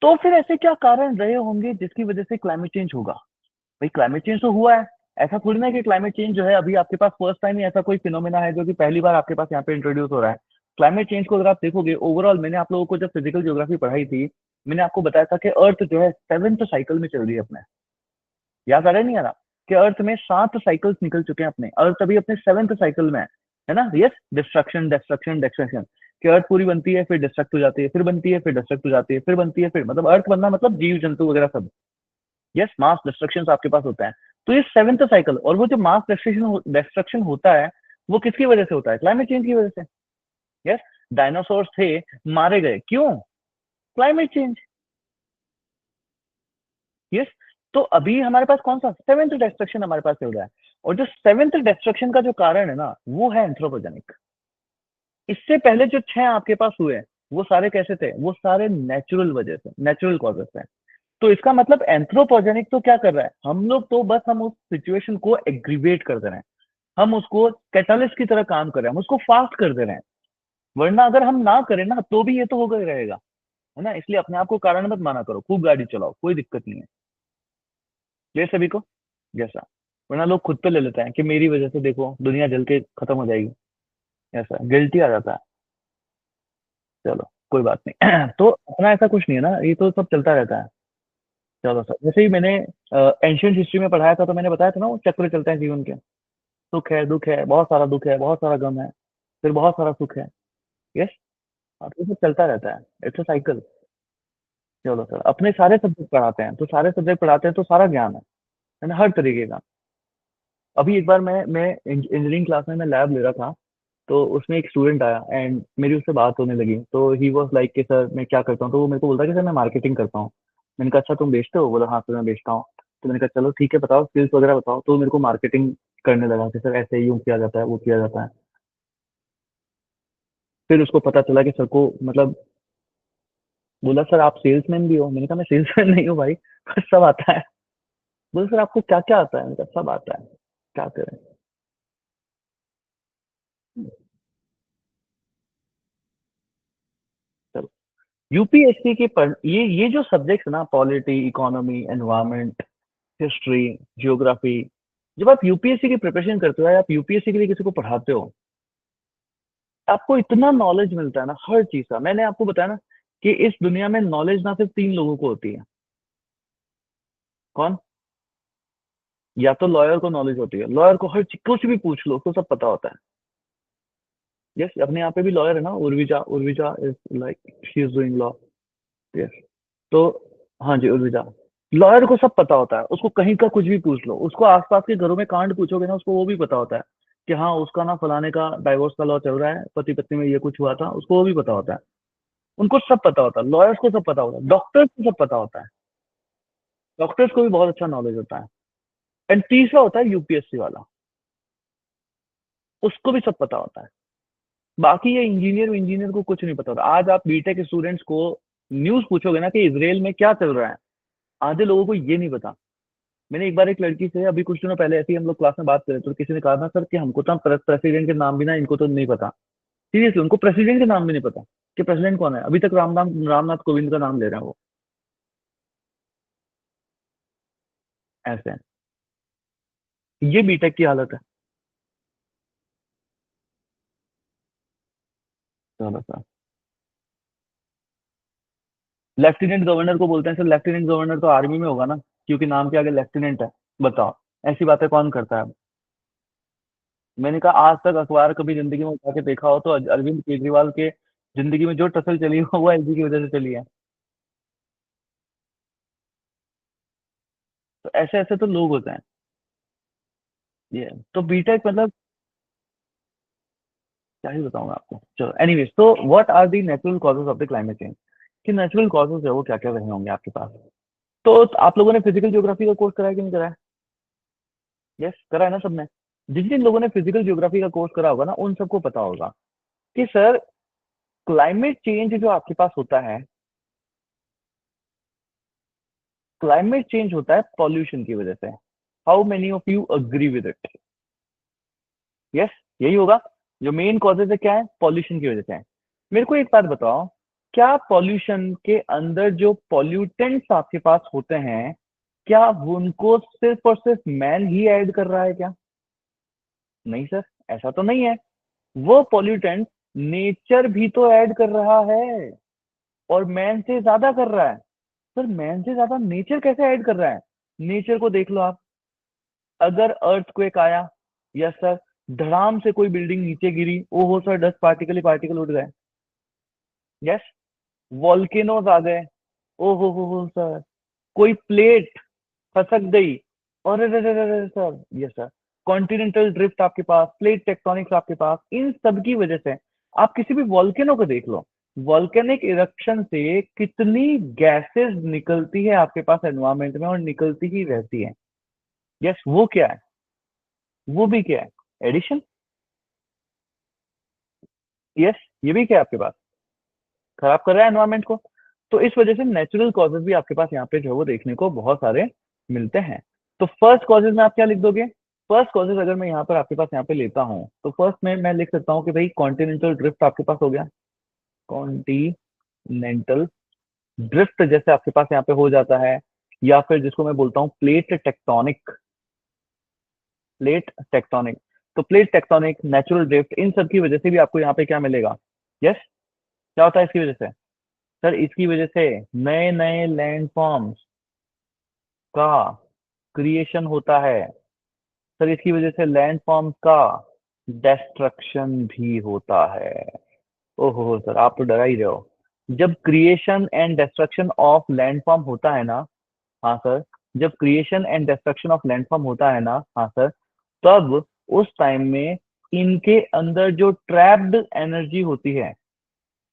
तो फिर ऐसे क्या कारण रहे होंगे जिसकी वजह से क्लाइमेट चेंज होगा। भाई क्लाइमेट चेंज तो हुआ है। ऐसा थोड़ी ना है कि क्लाइमेट चेंज जो है अभी आपके पास फर्स्ट टाइम ही ऐसा कोई फिनोमेना है जो कि पहली बार आपके पास यहाँ पे इंट्रोड्यूस हो रहा है। क्लाइमेट चेंज को अगर आप देखोगे ओवरऑल, मैंने आप लोगों को जब फिजिकल ज्योग्राफी पढ़ाई थी, मैंने आपको बताया था कि अर्थ जो है 7th साइकिल में चल रही है अपने। याद आ रहा है नहीं आ रहा, कि अर्थ में 7 साइकिल्स निकल चुके हैं अपने, अर्थ अभी अपने 7th साइकिल में है ना। यस, डिस्ट्रक्शन डिस्ट्रक्शन डिस्ट्रक्शन, कि अर्थ पूरी बनती है फिर डिस्ट्रक्ट हो जाती है, फिर बनती है फिर डिस्ट्रक्ट हो जाती है, फिर बनती है फिर, मतलब अर्थ बनना मतलब जीव जंतु वगैरह सब। यस, मास डिस्ट्रक्शन आपके पास होता है। तो ये 7th साइकिल, और वो जो मास डिस्ट्रक्शन होता है वो किसकी वजह से होता है, क्लाइमेट चेंज की वजह से। यस, डायनासोर्स थे, मारे गए, क्यों, क्लाइमेट चेंज। यस। तो अभी हमारे पास कौन सा 7th डिस्ट्रक्शन हमारे पास चल रहा है। और जो 7th डिस्ट्रक्शन का जो कारण है ना वो है एंथ्रोपोजेनिक। इससे पहले जो 6 आपके पास हुए वो सारे कैसे थे, वो सारे नेचुरल वजह से, नेचुरल कॉजेस हैं। तो इसका मतलब एंथ्रोपोजेनिक तो क्या कर रहा है, हम लोग तो बस हम उस सिचुएशन को एग्रीवेट कर दे रहे हैं, हम उसको कैटालिस्ट की तरह काम कर रहे हैं, हम उसको फास्ट कर दे रहे हैं। वरना अगर हम ना करें ना तो भी ये तो होगा ही रहेगा। है ना, इसलिए अपने आप को कारण मत माना करो, खूब गाड़ी चलाओ, कोई दिक्कत नहीं है। ये सभी को जैसा, वरना लोग खुद पे ले लेते हैं कि मेरी वजह से देखो दुनिया जल के खत्म हो जाएगी, ऐसा गिल्टी आ जाता है। चलो कोई बात नहीं। तो अपना ऐसा कुछ नहीं है ना, ये तो सब चलता रहता है। चलो सर, जैसे ही मैंने एंशियंट हिस्ट्री में पढ़ाया था तो मैंने बताया था ना वो चक्र चलते हैं जीवन के। सुख है, दुख है, बहुत सारा दुख है, बहुत सारा गम है, फिर बहुत सारा सुख है। यस। अब ये सब चलता रहता है, इट्स अ साइकिल। चलो सर, अपने सारे सब्जेक्ट पढ़ाते हैं तो सारे सब्जेक्ट पढ़ाते हैं तो सारा ज्ञान है ना, हर तरीके का। अभी एक बार मैं इंजीनियरिंग क्लास में मैं लैब ले रहा था, तो उसमें एक स्टूडेंट आया एंड मेरी उससे बात होने लगी, तो ही वाज लाइक कि सर मैं क्या करता हूँ, तो वो मेरे को बोलता कि सर मैं मार्केटिंग करता हूँ। मैंने कहा अच्छा तुम बेचते हो, बोला हाँ सर मैं बेचता हूँ। तो मैंने कहा चलो ठीक है, बताओ स्किल्स वगैरह बताओ, तो वो मेरे को मार्केटिंग करने लगा कि सर ऐसे यूँ किया जाता है, वो किया जाता है। फिर उसको पता चला कि सर को मतलब, बोला सर आप सेल्समैन भी हो, मैंने कहा मैं सेल्समैन नहीं हूँ भाई, पर सब आता है। बोला सर आपको क्या क्या आता है, मैंने कहा सब आता है, क्या करें। चलो, यूपीएससी के ये जो सब्जेक्ट्स ना, polity, economy, environment, history, geography, जब आप यूपीएससी की प्रिपरेशन करते हो या आप यूपीएससी के लिए किसी को पढ़ाते हो, आपको इतना नॉलेज मिलता है ना हर चीज का। मैंने आपको बताया ना कि इस दुनिया में नॉलेज ना सिर्फ 3 लोगों को होती है। कौन, या तो लॉयर को नॉलेज होती है, लॉयर को हर चीज कुछ भी पूछ लो उसको सब पता होता है। यस, अपने यहाँ पे भी लॉयर है ना, Urvija, Urvija is like she is doing law. Yes. तो हाँ जी, उर्विजा। लॉयर को सब पता होता है, उसको कहीं का कुछ भी पूछ लो, उसको आसपास के घरों में कांड पूछोगे ना उसको वो भी पता होता है, कि हाँ उसका ना फलाने का डाइवोर्स का लॉ चल रहा है, पति पत्नी में ये कुछ हुआ था, उसको वो भी पता होता है। उनको सब पता होता है, लॉयर्स को सब पता होता है, डॉक्टर्स को सब पता होता है, डॉक्टर्स को भी बहुत अच्छा नॉलेज होता है। एंड तीसरा होता है यूपीएससी वाला, उसको भी सब पता होता है। बाकी ये इंजीनियर इंजीनियर को कुछ नहीं पता होता। आज आप बीटेक स्टूडेंट्स को न्यूज पूछोगे ना कि इसराइल में क्या चल रहा है, आधे लोगों को ये नहीं पता। मैंने एक बार एक लड़की से अभी कुछ दिनों पहले ऐसे ही हम लोग क्लास में बात कर रहे थे, तो किसी ने कहा था सर कि हमको तो प्रेसिडेंट के नाम भी ना इनको तो नहीं पता। सीरियसली उनको प्रेसिडेंट के नाम भी नहीं पता कि प्रेसिडेंट कौन है, अभी तक रामनाथ कोविंद का नाम ले रहे हैं वो। ऐसे है, ये बीटेक की हालत है। चलो सर, लेफ्टिनेंट गवर्नर को बोलते हैं सर, लेफ्टिनेंट गवर्नर तो आर्मी में होगा ना, क्योंकि नाम के आगे लेफ्टिनेंट है। बताओ, ऐसी बातें कौन करता है? मैंने कहा आज तक अखबार कभी जिंदगी में उठा के देखा हो तो अरविंद केजरीवाल के जिंदगी में जो टसल चली हो वो एलजी की वजह से चली है। तो ऐसे ऐसे तो लोग होते हैं। ये तो बीटेक मतलब क्या ही बताऊं मैं आपको। चलो एनीवेज, तो what are the natural causes of the climate change, कि नेचुरल कॉजेज है वो क्या क्या रहे होंगे आपके पास। तो आप लोगों ने फिजिकल ज्योग्राफी का कोर्स करा है कि नहीं करा है? यस, करा है ना सबने। जिन जिन लोगों ने फिजिकल ज्योग्राफी का कोर्स करा होगा ना उन सबको पता होगा कि सर क्लाइमेट चेंज जो आपके पास होता है, क्लाइमेट चेंज होता है पॉल्यूशन की वजह से। How many of you agree with it? Yes, यही होगा। जो मेन कॉजेज है क्या है, पॉल्यूशन की वजह से है। मेरे को एक बात बताओ, क्या पॉल्यूशन के अंदर जो पॉल्यूटेंट्स आपके पास होते हैं, क्या उनको सिर्फ और सिर्फ मैन ही ऐड कर रहा है क्या? नहीं सर, ऐसा तो नहीं है। वो पॉल्यूटेंट नेचर भी तो ऐड कर रहा है, और मैन से ज्यादा कर रहा है। सर मैन से ज्यादा नेचर कैसे ऐड कर रहा है? नेचर को देख लो आप। अगर अर्थक्वेक आया, यस सर, धड़ाम से कोई बिल्डिंग नीचे गिरी, ओहो सर, 10 पार्टिकल ही पार्टिकल उड़ गए। यस, वॉल्केनोज आ गए, ओहो सर, कोई प्लेट खसक गई, और sir, yes sir, continental drift आपके पास, प्लेट टेक्टोनिक्स आपके पास, इन सब की वजह से। आप किसी भी वॉल्केनो को देख लो, वॉल्केनिक इरप्शन से कितनी गैसेस निकलती है आपके पास एनवायरमेंट में, और निकलती ही रहती है। यस, वो क्या है? वो भी क्या है? एडिशन। यस, ये भी क्या है आपके पास? खराब कर रहा है एनवायरमेंट को। तो इस वजह से नेचुरल कॉजेज भी आपके पास यहाँ पे जो है वो देखने को बहुत सारे मिलते हैं। तो फर्स्ट कॉजेज में आप क्या लिख दोगे? फर्स्ट कॉजेज अगर मैं यहाँ पर आपके पास यहाँ पे लेता हूँ, तो फर्स्ट में मैं लिख सकता हूँ कि भाई कॉन्टिनेंटल ड्रिफ्ट आपके पास हो गया। कॉन्टिनेंटल ड्रिफ्ट जैसे आपके पास यहाँ पे हो जाता है, या फिर जिसको मैं बोलता हूँ प्लेट टेक्टोनिक। प्लेट टेक्टोनिक, तो प्लेट टेक्टोनिक, नेचुरल ड्रिफ्ट, इन सब की वजह से भी आपको यहाँ पे क्या मिलेगा? यस, क्या होता है इसकी वजह से? सर इसकी वजह से नए नए लैंडफॉर्म्स का क्रिएशन होता है। सर इसकी वजह से लैंडफॉर्म्स का डेस्ट्रक्शन भी होता है। ओहो सर, आप तो डरा ही रहे हो। जब क्रिएशन एंड डेस्ट्रक्शन ऑफ लैंडफॉर्म होता है ना, हाँ सर, जब क्रिएशन एंड डेस्ट्रक्शन ऑफ लैंडफॉर्म होता है ना, हाँ सर, तब उस टाइम में इनके अंदर जो ट्रैप्ड एनर्जी होती है,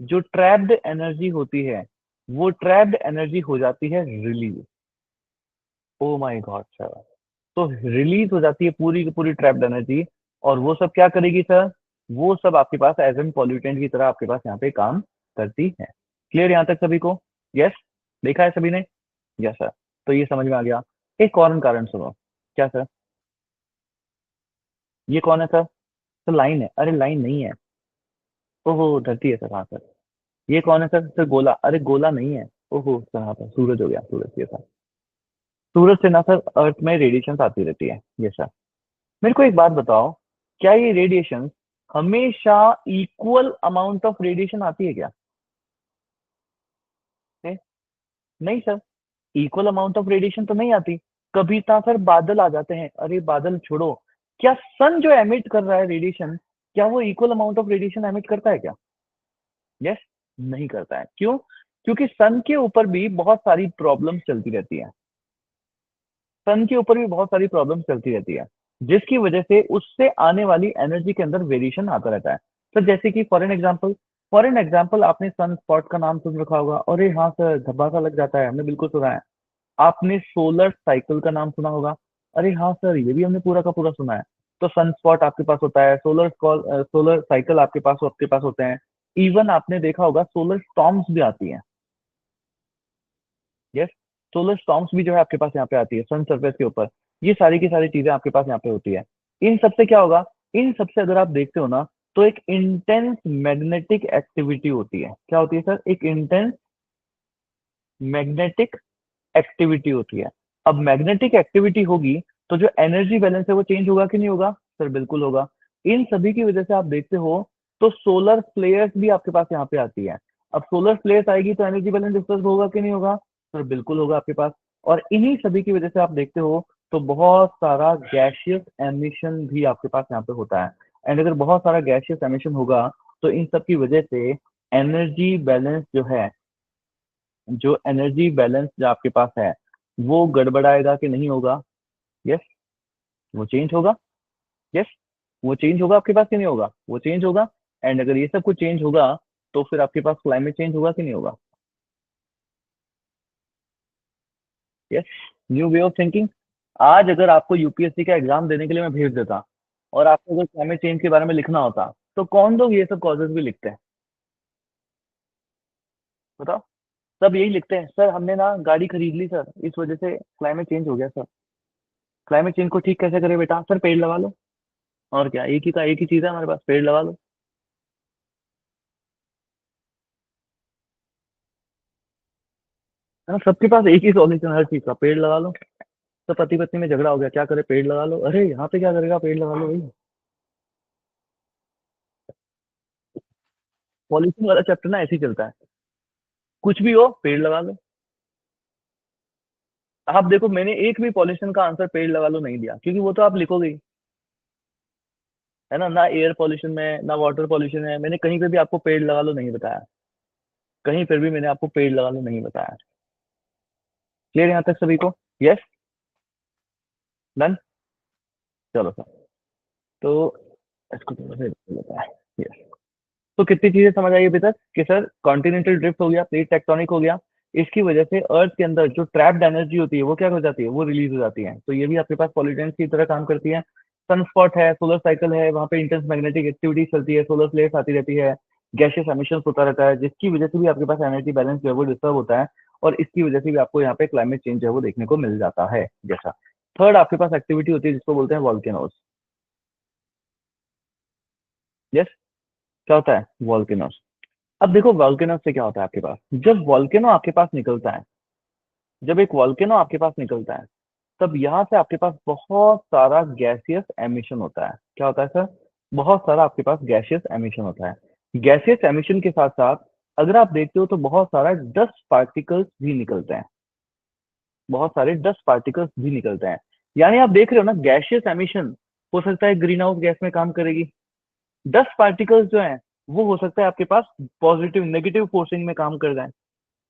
जो ट्रैप्ड एनर्जी होती है, वो ट्रैप्ड एनर्जी हो जाती है release. Oh my God sir, तो रिलीज हो जाती है पूरी की पूरी ट्रैप्ड एनर्जी, और वो सब क्या करेगी सर? वो सब आपके पास एज एन पॉल्यूटेंट की तरह आपके पास यहाँ पे काम करती है। क्लियर यहाँ तक सभी को? यस, देखा है सभी ने? यस सर, तो ये समझ में आ गया। एक और कारण सुनो। क्या सर? ये कौन है सर? तो लाइन है, अरे लाइन नहीं है। ओहो, धरती है सर, हाँ सर। ये कौन है सर? सर गोला, अरे गोला नहीं है। ओहो सर, हाँ सर, सूरज हो गया, सूरज ये सर। सूरज से ना सर अर्थ में रेडिएशन आती रहती है, ये सर। मेरे को एक बात बताओ, क्या ये रेडिएशन हमेशा इक्वल अमाउंट ऑफ रेडिएशन आती है क्या? नहीं, नहीं sir, equal amount of radiation तो नहीं आती। कभी तो सर बादल आ जाते हैं, अरे बादल छोड़ो, क्या सन जो एमिट कर रहा है रेडिएशन, क्या वो equal amount of radiation emit करता है क्या? यस, नहीं करता है। क्यों? क्योंकि सन के ऊपर भी बहुत सारी प्रॉब्लम चलती रहती है। सन के ऊपर भी बहुत सारी प्रॉब्लम चलती रहती है, जिसकी वजह से उससे आने वाली एनर्जी के अंदर वेरिएशन आता रहता है। तो जैसे कि फॉर एन एग्जाम्पल आपने सन स्पॉट का नाम सुन रखा होगा, अरे हाँ सर, धब्बा सा लग जाता है, हमने बिल्कुल सुना है। आपने सोलर साइकिल का नाम सुना होगा, अरे हाँ सर, ये भी हमने पूरा का पूरा सुना है। तो सन स्पॉट आपके पास होता है, सोलर साइकिल आपके पास होते हैं। इवन आपने देखा होगा सोलर स्टॉर्म्स भी आती हैं। यस, सोलर स्टॉर्म्स भी जो है आपके पास यहाँ पे आती है सन सर्फेस के ऊपर। ये सारी की सारी चीजें आपके पास यहाँ पे होती है। इन सबसे क्या होगा? इन सबसे अगर आप देखते हो ना, तो एक इंटेंस मैग्नेटिक एक्टिविटी होती है। क्या होती है सर? एक इंटेंस मैग्नेटिक एक्टिविटी होती है। अब मैग्नेटिक एक्टिविटी होगी, तो जो एनर्जी बैलेंस है वो चेंज होगा कि नहीं होगा? सर बिल्कुल होगा। इन सभी की वजह से आप देखते हो, तो सोलर फ्लेयर्स भी आपके पास यहाँ पे आती है। अब सोलर फ्लेयर्स आएगी तो एनर्जी बैलेंस डिस्टर्ब होगा कि नहीं होगा? सर बिल्कुल होगा आपके पास। और इन्हीं सभी की वजह से आप देखते हो, तो बहुत सारा गैशियस एमिशन भी आपके पास यहाँ पे होता है। एंड अगर बहुत सारा गैशियस एमिशन होगा तो इन सब की वजह से एनर्जी बैलेंस जो है, जो एनर्जी बैलेंस जो आपके पास है वो गड़बड़ाएगा कि नहीं होगा? यस, वो चेंज होगा। यस, वो चेंज होगा आपके पास कि नहीं होगा? वो चेंज होगा। एंड अगर ये सब कुछ चेंज होगा तो फिर आपके पास क्लाइमेट चेंज होगा कि नहीं होगा? Yes, new way of thinking. आज अगर आपको यूपीएससी का एग्जाम देने के लिए मैं भेज देता और आपको अगर क्लाइमेट चेंज के बारे में लिखना होता तो कौन लोग ये सब कॉजेज भी लिखते हैं? बताओ। सब यही लिखते हैं, सर हमने ना गाड़ी खरीद ली सर, इस वजह से क्लाइमेट चेंज हो गया सर। क्लाइमेट चेंज को ठीक कैसे करें बेटा? सर पेड़ लगा लो। और क्या, एक ही चीज है हमारे पास, पेड़ लगा लो। है ना, सबके पास एक ही सॉल्यूशन हर चीज का, पेड़ लगा लो। तो पति पत्नी में झगड़ा हो गया, क्या करे? पेड़ लगा लो। अरे यहाँ पे क्या करेगा? पेड़ लगा लो भाई। पॉल्यूशन वाला चैप्टर ना ऐसे ही चलता है, कुछ भी हो पेड़ लगा लो। आप देखो, मैंने एक भी पॉल्यूशन का आंसर पेड़ लगा लो नहीं दिया, क्योंकि वो तो आप लिखोगे ही। है ना, ना एयर पॉल्यूशन में ना वाटर पॉल्यूशन है, मैंने कहीं पे भी आपको पेड़ लगा लो नहीं बताया। कहीं पर भी मैंने आपको पेड़ लगा लो नहीं बताया। क्लियर यहाँ तक सभी को? यस। डन। चलो सर। तो इसको थोड़ा सा इधर लेता है। यस। तो कितनी चीजें समझ आई अभी तक कि सर कॉन्टिनेंटल ड्रिफ्ट हो गया, प्लेट टेक्टोनिक हो गया, इसकी वजह से अर्थ के अंदर जो ट्रैप्ड एनर्जी होती है वो क्या हो जाती है? वो रिलीज हो जाती है। तो ये भी आपके पास पॉल्यूटेंस की तरह काम करती है। सनस्पॉट है, सोलर साइकिल है, वहाँ पे इंटेंस मैग्नेटिक एक्टिविटी चलती है, सोलर फ्लेयर्स आती रहती है, गैसियस एमिशन होता रहता है, जिसकी वजह से भी आपके पास एनर्जी बैलेंस जो है वो डिस्टर्ब होता है। और इसकी वजह से भी आपको यहाँ पे क्लाइमेट चेंज जो है वो देखने को मिल जाता है। जैसा थर्ड आपके पास एक्टिविटी होती है जिसको बोलते हैं वॉल्केनोज। यस। क्या होता है? वॉल्केनोज। अब देखो वॉल्केनो से क्या होता है आपके पास, जब वॉल्केनो आपके पास निकलता है, जब एक वॉल्केनो आपके पास निकलता है, तब यहाँ से आपके पास बहुत सारा गैसियस एमिशन होता है। क्या होता है सर? बहुत सारा आपके पास गैसियस एमिशन होता है। गैसियस एमिशन के साथ साथ अगर आप देखते हो तो बहुत सारा डस्ट पार्टिकल्स भी निकलते हैं। बहुत सारे डस्ट पार्टिकल्स भी निकलते हैं। यानी आप देख रहे हो ना, गैसियस एमिशन हो सकता है ग्रीन हाउस गैस में काम करेगी। डस्ट पार्टिकल्स जो है वो हो सकता है आपके पास पॉजिटिव नेगेटिव फोर्सिंग में काम कर जाए।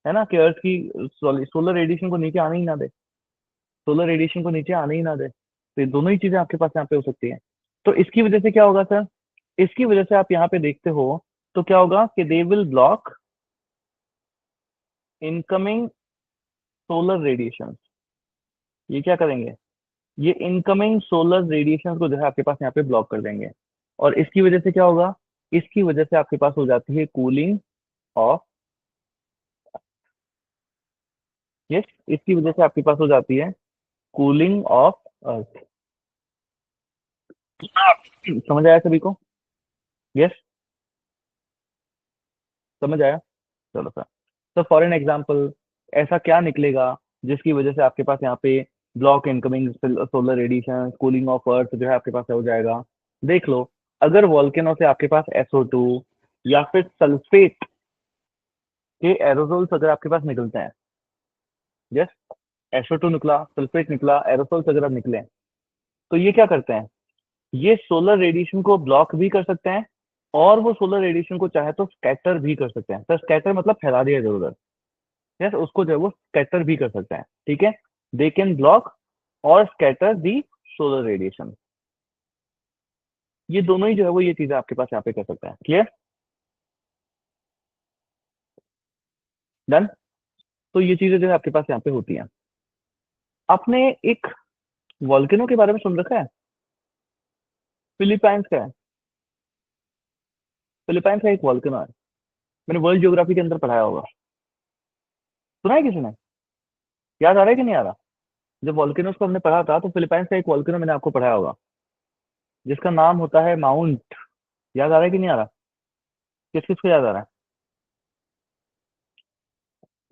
है ना, कि अर्थ की सोलर रेडिएशन को नीचे आने ही ना दे, सोलर रेडिएशन को नीचे आने ही ना दे। तो ये दोनों ही चीजें आपके पास यहाँ पे हो सकती है। तो इसकी वजह से क्या होगा सर? इसकी वजह से आप यहाँ पे देखते हो तो क्या होगा कि they will block incoming solar radiation. ये क्या करेंगे? ये इनकमिंग सोलर रेडिएशन को जो है आपके पास यहाँ पे ब्लॉक कर देंगे। और इसकी वजह से क्या होगा? इसकी वजह से आपके पास हो जाती है कूलिंग ऑफ। यस, इसकी वजह से आपके पास हो जाती है कूलिंग ऑफ अर्थ। समझ आया सभी को? यस, समझ आया। चलो सर। तो फॉर एन एग्जाम्पल, ऐसा क्या निकलेगा जिसकी वजह से आपके पास यहाँ पे block incoming solar radiation, cooling of earth जो है आपके पास हो जाएगा? देख लो, अगर वॉल्केनो से आपके पास SO2 या फिर सल्फेट के एरोसोल्स अगर आपके पास निकलते हैं, यस, SO2 निकला, सल्फेट निकला, एरोसोल्स अगर अब निकले, तो ये क्या करते हैं? ये सोलर रेडिएशन को ब्लॉक भी कर सकते हैं और वो सोलर रेडिएशन को चाहे तो स्कैटर भी कर सकते हैं। सर स्कैटर मतलब फैला दिया इधर उधर। यस, उसको जो है वो स्कैटर भी कर सकते हैं। ठीक है, दे कैन ब्लॉक और स्कैटर दी सोलर रेडिएशन। ये दोनों ही जो है वो ये चीजें आपके पास यहाँ पे कर सकते हैं। क्लियर? डन। तो ये चीजें जो है आपके पास यहाँ पे होती हैं। आपने एक वॉल्केनो के बारे में सुन रखा है? फिलीपाइंस का है। फिलीपाइंस का एक वॉल्केनो है, मैंने वर्ल्ड ज्योग्राफी के अंदर पढ़ाया होगा। सुना है किसी ने? याद आ रहा है कि नहीं आ रहा? जब वॉल्केनोस को हमने पढ़ा था तो फिलीपाइंस का एक वॉल्केनो मैंने आपको पढ़ाया होगा, जिसका नाम होता है माउंट। याद आ रहा है कि नहीं आ रहा? किस किस को याद आ रहा है?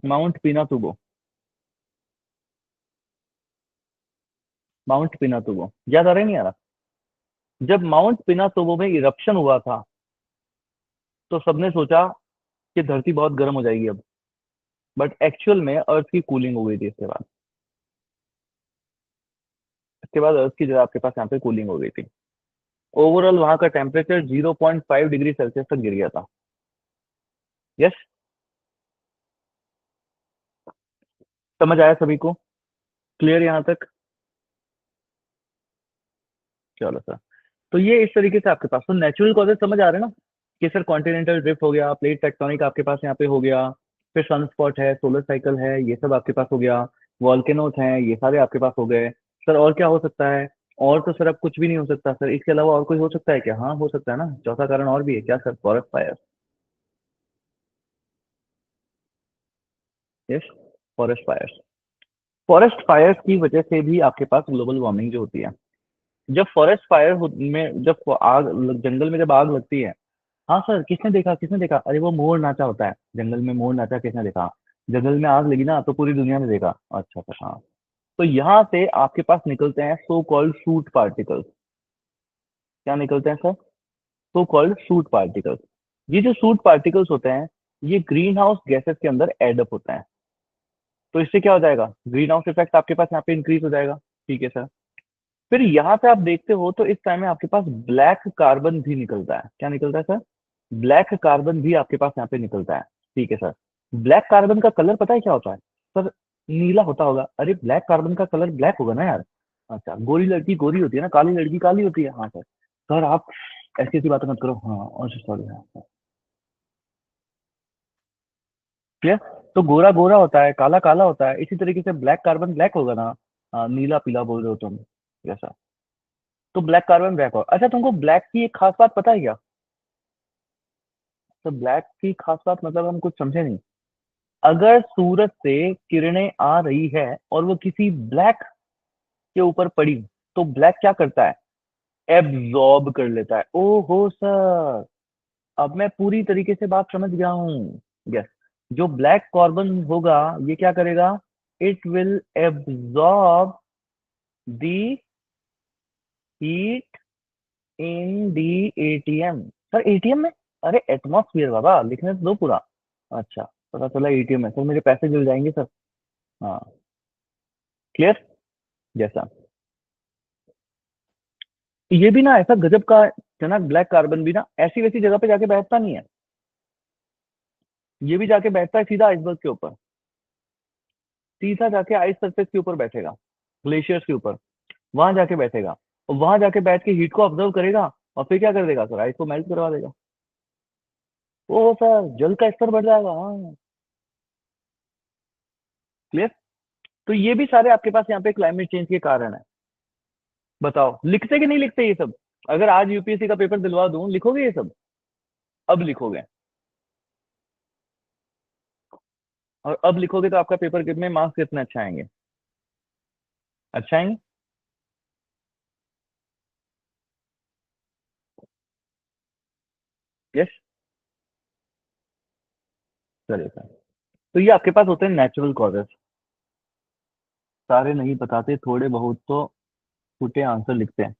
Mount Pinatubo. माउंट पिनातुबो याद आ रहा है नहीं आ रहा? जब माउंट पिनातुबो में इरप्शन हुआ था तो सबने सोचा कि धरती बहुत गर्म हो जाएगी अब, बट एक्चुअल में अर्थ की कूलिंग हो गई थी इसके बाद। जिसके बाद अर्थ की जो है आपके पास यहाँ पे कूलिंग हो गई थी। ओवरऑल वहां का टेम्परेचर 0.5 डिग्री सेल्सियस तक गिर गया था। यस। समझ आया सभी को? क्लियर यहाँ तक? चलो सर। तो ये इस तरीके से आपके पास तो नेचुरल कॉजेज समझ आ रहे हैं ना, कि सर कॉन्टिनेंटल ड्रिफ्ट हो गया, प्लेट टेक्टोनिक आपके पास यहाँ पे हो गया, फिर सनस्पॉट है, सोलर साइकिल है, ये सब आपके पास हो गया, वॉल्केनोस हैं, ये सारे आपके पास हो गए। सर और क्या हो सकता है? और तो सर अब कुछ भी नहीं हो सकता सर, इसके अलावा और कोई हो सकता है क्या? हाँ हो सकता है ना, चौथा कारण और भी है क्या sir? Forest fire. Yes. Forest fire. Forest fires की वजह से भी आपके पास ग्लोबल वार्मिंग जो होती है, जब फॉरेस्ट फायर में जब जंगल में जब आग लगती है। हाँ सर, किसने देखा, किसने देखा? अरे वो मोर नाचा होता है जंगल में, मोर नाचा किसने देखा? जंगल में आग लगी ना तो पूरी दुनिया ने देखा। अच्छा अच्छा हाँ। तो यहाँ से आपके पास निकलते हैं सो कॉल्ड सूट पार्टिकल्स। क्या निकलते हैं sir? So called suit particles. ये जो सूट पार्टिकल्स होते हैं, ये ग्रीन हाउस गैसेस के अंदर एडअप होते हैं। तो इससे क्या हो जाएगा? ग्रीन हाउस इफेक्ट आपके पास यहाँ पे इंक्रीज हो जाएगा। ठीक है सर। फिर यहाँ से आप देखते हो तो इस टाइम में आपके पास ब्लैक कार्बन भी निकलता है। क्या निकलता है सर? ब्लैक कार्बन भी आपके पास यहाँ पे निकलता है। ठीक है सर। ब्लैक कार्बन का कलर पता है क्या होता है सर? नीला होता होगा। अरे ब्लैक कार्बन का कलर ब्लैक होगा ना यार। अच्छा, गोरी लड़की गोरी होती है ना, काली लड़की काली होती है। हाँ सर। सर आप ऐसी ऐसी बातें मत करो। हाँ और सॉरी। हाँ क्लियर। तो गोरा गोरा होता है, काला काला होता है, इसी तरीके से ब्लैक कार्बन ब्लैक होगा ना। नीला पीला बोल रहे हो तुम, जैसा। तो ब्लैक कार्बन ब्लैक होगा। अच्छा, तुमको ब्लैक की एक खास बात पता है क्या? तो ब्लैक की खास बात मतलब हम कुछ समझे नहीं। अगर सूरज से किरणें आ रही है और वो किसी ब्लैक के ऊपर पड़ी, तो ब्लैक क्या करता है? एब्जॉर्ब कर लेता है। ओहो सर, अब मैं पूरी तरीके से बात समझ गया हूँ। यस। जो ब्लैक कार्बन होगा, ये क्या करेगा? It will absorb the heat in the ATM. Sir ATM में? अरे एटमॉस्फेयर बाबा, लिखने तो दो पूरा। अच्छा, पता चला एटीएम है सर, मेरे पैसे जल जाएंगे सर। हाँ। क्लियर। जैसा। ये भी ना ऐसा गजब का है ना, ब्लैक कार्बन भी ना ऐसी वैसी जगह पे जाके बैठता नहीं है। ये भी जाके बैठता है सीधा आइसबर्ग के ऊपर। सीधा जाके आइस सरफेस के ऊपर बैठेगा, ग्लेशियर्स के ऊपर। वहां जाके बैठेगा, और वहां जाके बैठ के हीट को ऑब्जर्व करेगा, और फिर क्या कर देगा सर? आइस को मेल्ट करवा देगा। ओ सर, जल का स्तर बढ़ जाएगा। हाँ। क्लियर। तो ये भी सारे आपके पास यहाँ पे क्लाइमेट चेंज के कारण है। बताओ लिखते कि नहीं लिखते ये सब? अगर आज यूपीएससी का पेपर दिलवा दूं, लिखोगे ये सब? अब लिखोगे? और अब लिखोगे तो आपका पेपर में मार्क्स कितने अच्छा आएंगे? अच्छा आएंगे। यस। चलिए सर। तो ये आपके पास होते हैं नेचुरल कॉजेस। सारे नहीं बताते, थोड़े बहुत तो फूटे आंसर लिखते हैं।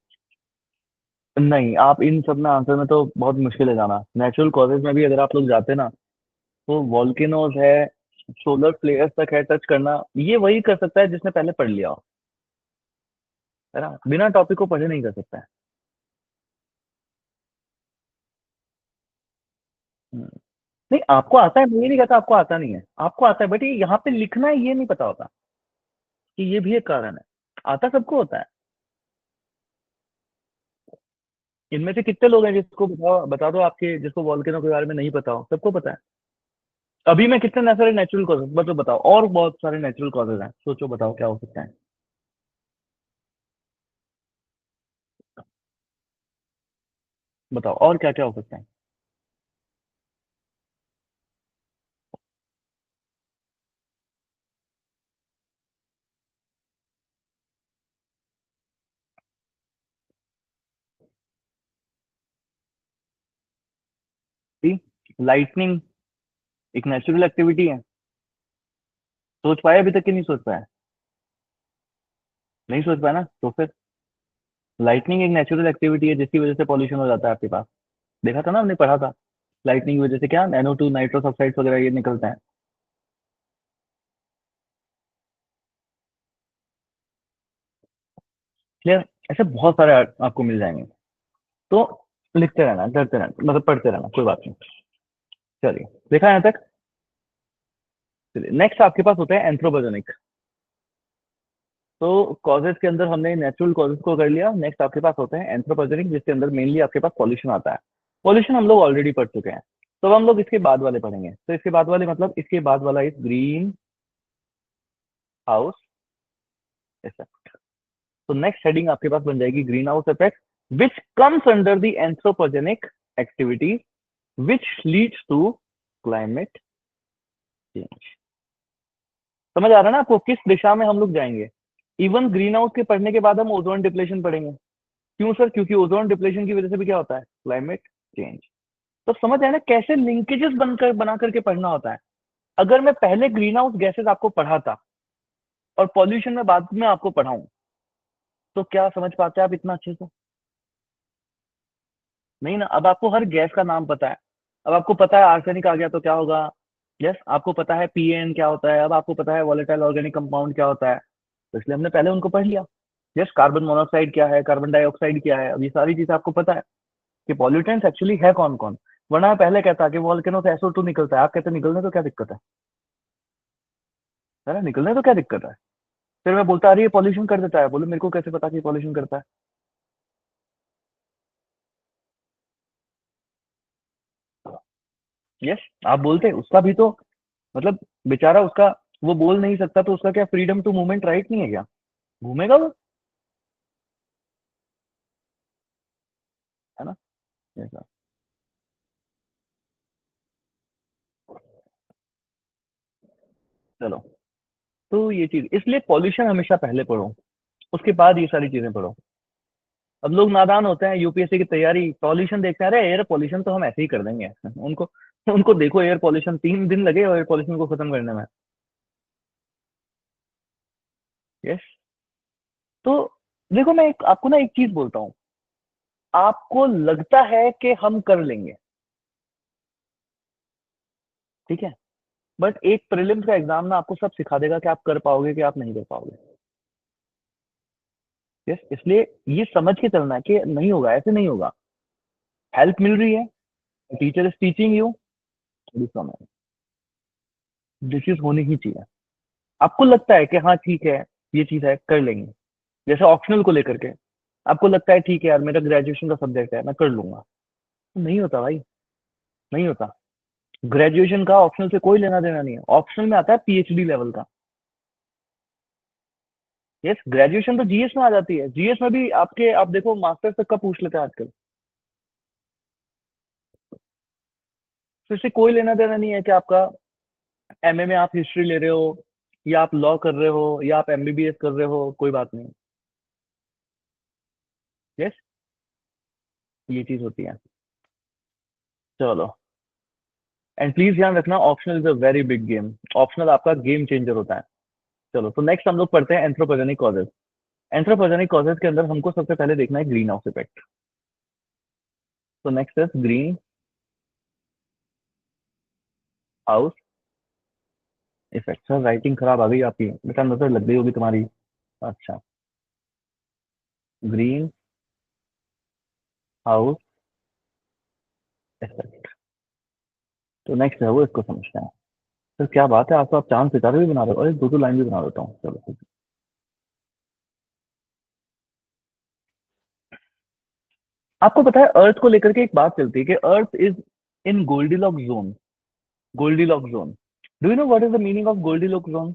नहीं, आप इन सब में आंसर में तो बहुत मुश्किल है जाना। नेचुरल कॉजेज में भी अगर आप लोग जाते ना, तो वॉल्केनोज है, सोलर फ्लेयर्स तक है टच करना, ये वही कर सकता है जिसने पहले पढ़ लिया हो। है ना, बिना टॉपिक को पढ़े नहीं कर सकता है। हम्म। नहीं आपको आता है, मैं ये नहीं कहता आपको आता नहीं है, आपको आता है, बट ये यहाँ पे लिखना है ये नहीं पता होता, कि ये भी एक कारण है। आता सबको होता है। इनमें से कितने लोग हैं जिसको बताओ, बता दो आपके जिसको वॉल्केनो के बारे में नहीं पता हो? सबको पता है। अभी मैं कितने सारे नेचुरल कॉजेज बस बताओ, और बहुत सारे नेचुरल कॉजेज हैं, सोचो बताओ क्या हो सकता है। बताओ और क्या क्या हो सकता है। लाइटनिंग एक नेचुरल एक्टिविटी है। सोच पाए अभी तक कि नहीं सोच पाया? नहीं सोच पाया ना, तो फिर लाइटनिंग एक नेचुरल एक्टिविटी है जिसकी वजह से पॉल्यूशन हो जाता है आपके पास। देखा था ना, हमने पढ़ा था। लाइटनिंग की वजह से क्या NO2 नाइट्रस ऑक्साइड्स वगैरह ये निकलते हैं। क्लियर? ऐसे बहुत सारे आपको मिल जाएंगे। तो लिखते रहना, डरते रहना, मतलब पढ़ते रहना, कोई बात नहीं। चलिए, देखा यहाँ तक? चलिए, नेक्स्ट आपके पास होता है एंथ्रोपोजेनिक। तो कॉजेज के अंदर हमने नेचुरल कॉजेज को कर लिया। नेक्स्ट आपके पास होते हैं एंथ्रोपोजेनिक, जिसके अंदर मेनली आपके पास पॉल्यूशन आता है। पॉल्यूशन हम लोग ऑलरेडी पढ़ चुके हैं। तो अब हम लोग इसके बाद वाले पढ़ेंगे। तो इसके बाद वाले मतलब इसके बाद वाला इस ग्रीन हाउस इफेक्ट। तो नेक्स्ट हेडिंग आपके पास बन जाएगी greenhouse effect, which comes under the anthropogenic activity which leads to climate change. समझ आ रहा है ना आपको किस दिशा में हम लोग जाएंगे? इवन ग्रीन हाउस के पढ़ने के बाद हम ओजोन डिप्लेशन पढ़ेंगे। क्यों सर? क्योंकि ओजोन डिप्लेशन की वजह से भी क्या होता है? Climate change. तो समझ आए ना कैसे लिंकेजेस बनकर बना करके पढ़ना होता है। अगर मैं पहले ग्रीन हाउस गैसेस आपको पढ़ाता और पॉल्यूशन में बाद में आपको पढ़ाऊं, तो क्या समझ पाते आप इतना अच्छे से? नहीं ना। अब आपको हर गैस का नाम पता है। अब आपको पता है आर्सेनिक आ गया तो क्या होगा। यस, आपको पता है पीएन क्या होता है। अब आपको पता है वॉलेटाइल ऑर्गेनिक कंपाउंड क्या होता है। तो इसलिए हमने पहले उनको पढ़ लिया। यस, कार्बन मोनोऑक्साइड क्या है, कार्बन डाइऑक्साइड क्या है, अब ये सारी चीजें आपको पता है कि पॉल्यूटेंट्स एक्चुअली है कौन कौन। वरना मैं पहले कहता कि वॉल्केनो से SO2 निकलता है, आप कहते निकलने तो क्या दिक्कत है ना? निकलने तो क्या दिक्कत है? फिर मैं बोलता अरे ये पॉल्यूशन कर देता है, बोले मेरे को कैसे पता कि पॉल्यूशन करता है? यस, आप बोलते उसका भी तो मतलब बेचारा उसका, वो बोल नहीं सकता तो उसका क्या फ्रीडम टू मूवमेंट राइट नहीं है क्या? घूमेगा वो, है ना? ऐसा। चलो, तो ये चीज इसलिए पॉल्यूशन हमेशा पहले पढ़ो, उसके बाद ये सारी चीजें पढ़ो। अब लोग नादान होते हैं, यूपीएससी की तैयारी पॉल्यूशन देखते हैं, अरे एयर पॉल्यूशन तो हम ऐसे ही कर देंगे। उनको उनको देखो एयर पॉल्यूशन 3 दिन लगे एयर पॉल्यूशन को खत्म करने में। यस। तो देखो मैं आपको ना एक चीज बोलता हूँ, आपको लगता है कि हम कर लेंगे, ठीक है, बट एक प्रीलिम्स का एग्जाम ना आपको सब सिखा देगा कि आप कर पाओगे कि आप नहीं कर पाओगे। यस, इसलिए ये समझ के चलना है कि नहीं होगा, ऐसे नहीं होगा। हेल्प मिल रही है, टीचर इज टीचिंग यू, थोड़ी समय दिस चीज होनी ही चाहिए। आपको लगता है कि हाँ ठीक है, ये चीज है कर लेंगे। जैसे ऑप्शनल को लेकर के आपको लगता है ठीक है यार मेरा ग्रेजुएशन का सब्जेक्ट है मैं कर लूंगा, तो नहीं होता भाई, नहीं होता। ग्रेजुएशन का ऑप्शनल से कोई लेना देना नहीं है, ऑप्शनल में आता है पीएचडी लेवल का। यस, ग्रेजुएशन तो जीएस में आ जाती है, जीएस में भी आपके आप देखो मास्टर्स तक का पूछ लेते हैं आजकल। तो इससे कोई लेना देना नहीं है कि आपका एमए में आप हिस्ट्री ले रहे हो या आप लॉ कर रहे हो या आप एमबीबीएस कर रहे हो, कोई बात नहीं। यस, ये चीज होती है। चलो, एंड प्लीज ध्यान रखना optional is a very big game. Optional आपका गेम चेंजर होता है। चलो, तो नेक्स्ट हम लोग पढ़ते हैं एंथ्रोपोजेनिक कॉजेज। एंथ्रोपोजेनिक कॉजेज के अंदर हमको सबसे पहले देखना है ग्रीन हाउस इफेक्ट। तो next is green house effect. Sir writing खराब आ गई आपकी, बेटा नजर लग गई होगी तुम्हारी। अच्छा, ग्रीन हाउस इफेक्ट। तो नेक्स्ट है वो, इसको समझते हैं। सर क्या बात है, आप तो आप चांद सितारे भी बना रहे हो, अरे दो दो लाइन भी बना देता हूँ, चलो ठीक है। आपको पता है अर्थ को लेकर के एक बात चलती है कि earth is in Goldilock zone. Goldilock zone, do you know what is the meaning of Goldilock zone?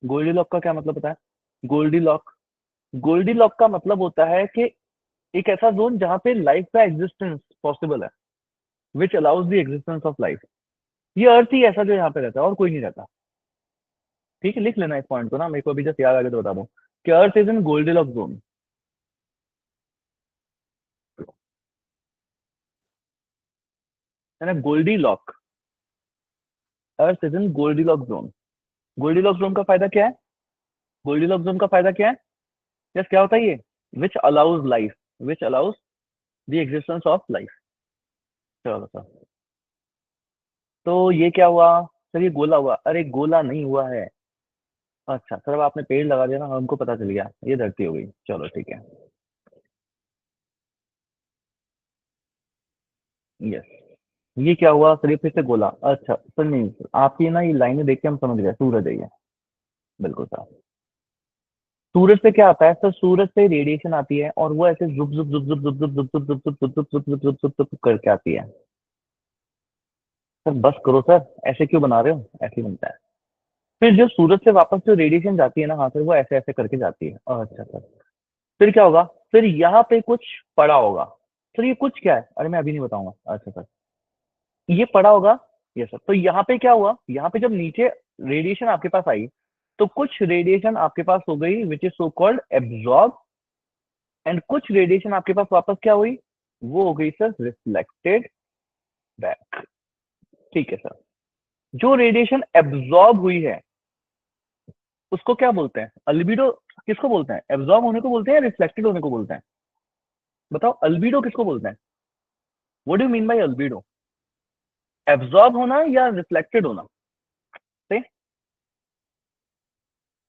Goldilock का क्या मतलब पता है? गोल्डीलॉक, गोल्डीलॉक का मतलब होता है कि एक ऐसा जोन जहाँ पे लाइफ का एग्जिस्टेंस पॉसिबल है, which allows the existence of life. ये अर्थ ही ऐसा जो यहाँ पे रहता है और कोई नहीं रहता। ठीक है, लिख लेना इस पॉइंट को ना, मेरे को अभी जस्ट याद आ गया तो बता दूं कि earth is in Goldilock zone. है ना, Goldilock, earth is in Goldilock zone. Goldilock zone का फायदा क्या है? गोल्डीलॉक जोन का फायदा क्या है? यस, क्या होता है ये? Which allows life, which allows the existence of life. चलो सर, तो ये क्या हुआ? सर ये गोला हुआ, अरे गोला नहीं हुआ है, अच्छा सर, अब आपने पेड़ लगा दिया ना, हमको पता चल गया ये धरती हो गई, चलो ठीक है। यस। ये क्या हुआ सर, ये फिर से गोला, अच्छा सर नहीं सर, आपकी ना ये लाइनें देख के हम समझ गए, सूरज है ये। बिल्कुल सर। सूरज से क्या आता है सर, सूरज से रेडिएशन आती है और वो ऐसे जुप जुप जुप जुप जुप जुप जुप जुप जुप जुप जुप जुप जुप जुप जुप जुप करके आती है। सर बस करो सर, ऐसे क्यों बना रहे हो, ऐसे ही बनता है। फिर जो सूरज से वापस जो रेडिएशन जाती है ना, हाँ सर, वो ऐसे ऐसे करके जाती है। अच्छा सर। फिर क्या होगा, फिर यहाँ पे कुछ पड़ा होगा। सर ये कुछ क्या है, अरे मैं अभी नहीं बताऊंगा, अच्छा सर। ये पड़ा होगा। ये सर, तो यहाँ पे क्या हुआ, यहाँ पे जब नीचे रेडिएशन आपके पास आई, तो कुछ रेडिएशन आपके पास हो गई which is so called absorb, and कुछ रेडिएशन आपके पास वापस क्या हुई, वो हो गई सर रिफ्लेक्टेड बैक। ठीक है सर। जो रेडिएशन एब्जॉर्ब हुई है उसको क्या बोलते हैं, अल्बिडो। किसको बोलते हैं, एब्जॉर्ब होने को बोलते हैं या रिफ्लेक्टेड होने को बोलते हैं, बताओ अल्बिडो किसको बोलते हैं। What do you mean by albedo, absorb होना या रिफ्लेक्टेड होना, से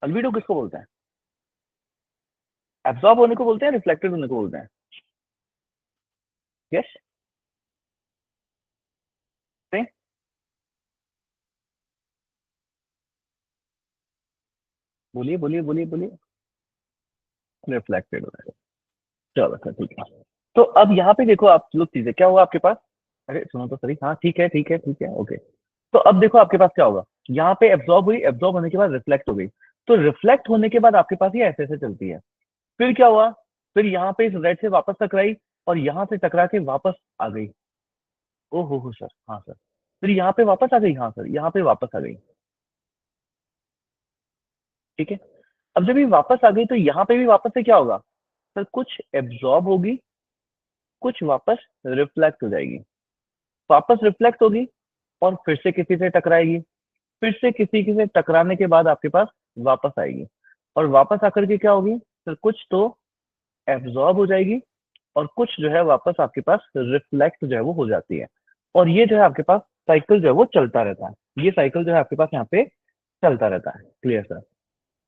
अल्बिडो किसको बोलते हैं, एब्जॉर्ब होने को बोलते हैं, रिफ्लेक्टेड होने को बोलते हैं। यस। से बोलिए बोलिए बोलिए बोलिए। रिफ्लेक्टेड होने को। चलो सर ठीक है। तो अब यहाँ पे देखो आप लोग चीजें, क्या हुआ आपके पास, अरे सुनो तो सही, हाँ ठीक है ठीक है ठीक है ओके। तो अब देखो आपके पास क्या होगा, यहाँ पे एब्जॉर्ब हुई, एब्जॉर्ब होने के बाद रिफ्लेक्ट हो गई। तो रिफ्लेक्ट होने के बाद आपके पास ये ऐसे ऐसे चलती है। फिर क्या हुआ, फिर यहाँ पे इस रेड से वापस टकराई और यहाँ से टकरा के वापस आ गई। ओ हो सर, हाँ सर। फिर यहाँ पे वापस आ गई, हाँ सर, यहाँ पे वापस आ गई। ठीक है। अब जब ये वापस आ गई तो यहाँ पे भी वापस से क्या होगा, सर कुछ एब्जॉर्ब होगी, कुछ वापस रिफ्लेक्ट हो जाएगी, वापस रिफ्लेक्ट होगी और फिर से किसी से टकराएगी, फिर से किसी के से टकराने के बाद आपके पास वापस आएगी, और वापस आकर के क्या होगी, सर कुछ तो एब्जॉर्ब हो जाएगी और कुछ जो है वापस आपके पास रिफ्लेक्ट जो है वो हो जाती है। और ये जो है आपके पास साइकिल जो है वो चलता रहता है, ये साइकिल जो है आपके पास यहाँ पे चलता रहता है। Clear sir.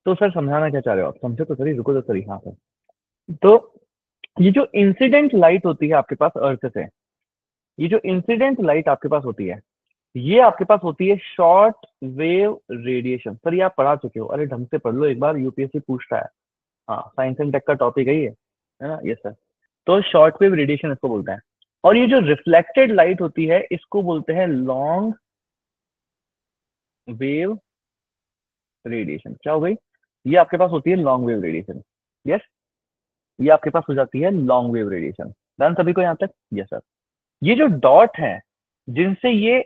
तो सर समझाना क्या चाह रहे हो आप, समझो तो सही, रुको तो सही, हाँ सर। तो ये जो इंसिडेंट लाइट होती है आपके पास अर्थ से, ये जो इंसिडेंट लाइट आपके पास होती है, ये आपके पास होती है शॉर्ट वेव रेडिएशन। सर ये आप पढ़ा चुके हो, अरे ढंग से पढ़ लो एक बार, यूपीएससी पूछता है। हाँ साइंस एंड टेक का टॉपिक है ना, यस सर। तो शॉर्ट वेव रेडिएशन इसको बोलते हैं। और ये जो रिफ्लेक्टेड लाइट होती है इसको बोलते हैं लॉन्ग वेव रेडिएशन। क्या हो गई, ये आपके पास होती है लॉन्ग वेव रेडिएशन। यस। ये आपके पास हो जाती है लॉन्ग वेव रेडिएशन। डन सभी को यहाँ तक, यस सर। ये जो डॉट है जिनसे ये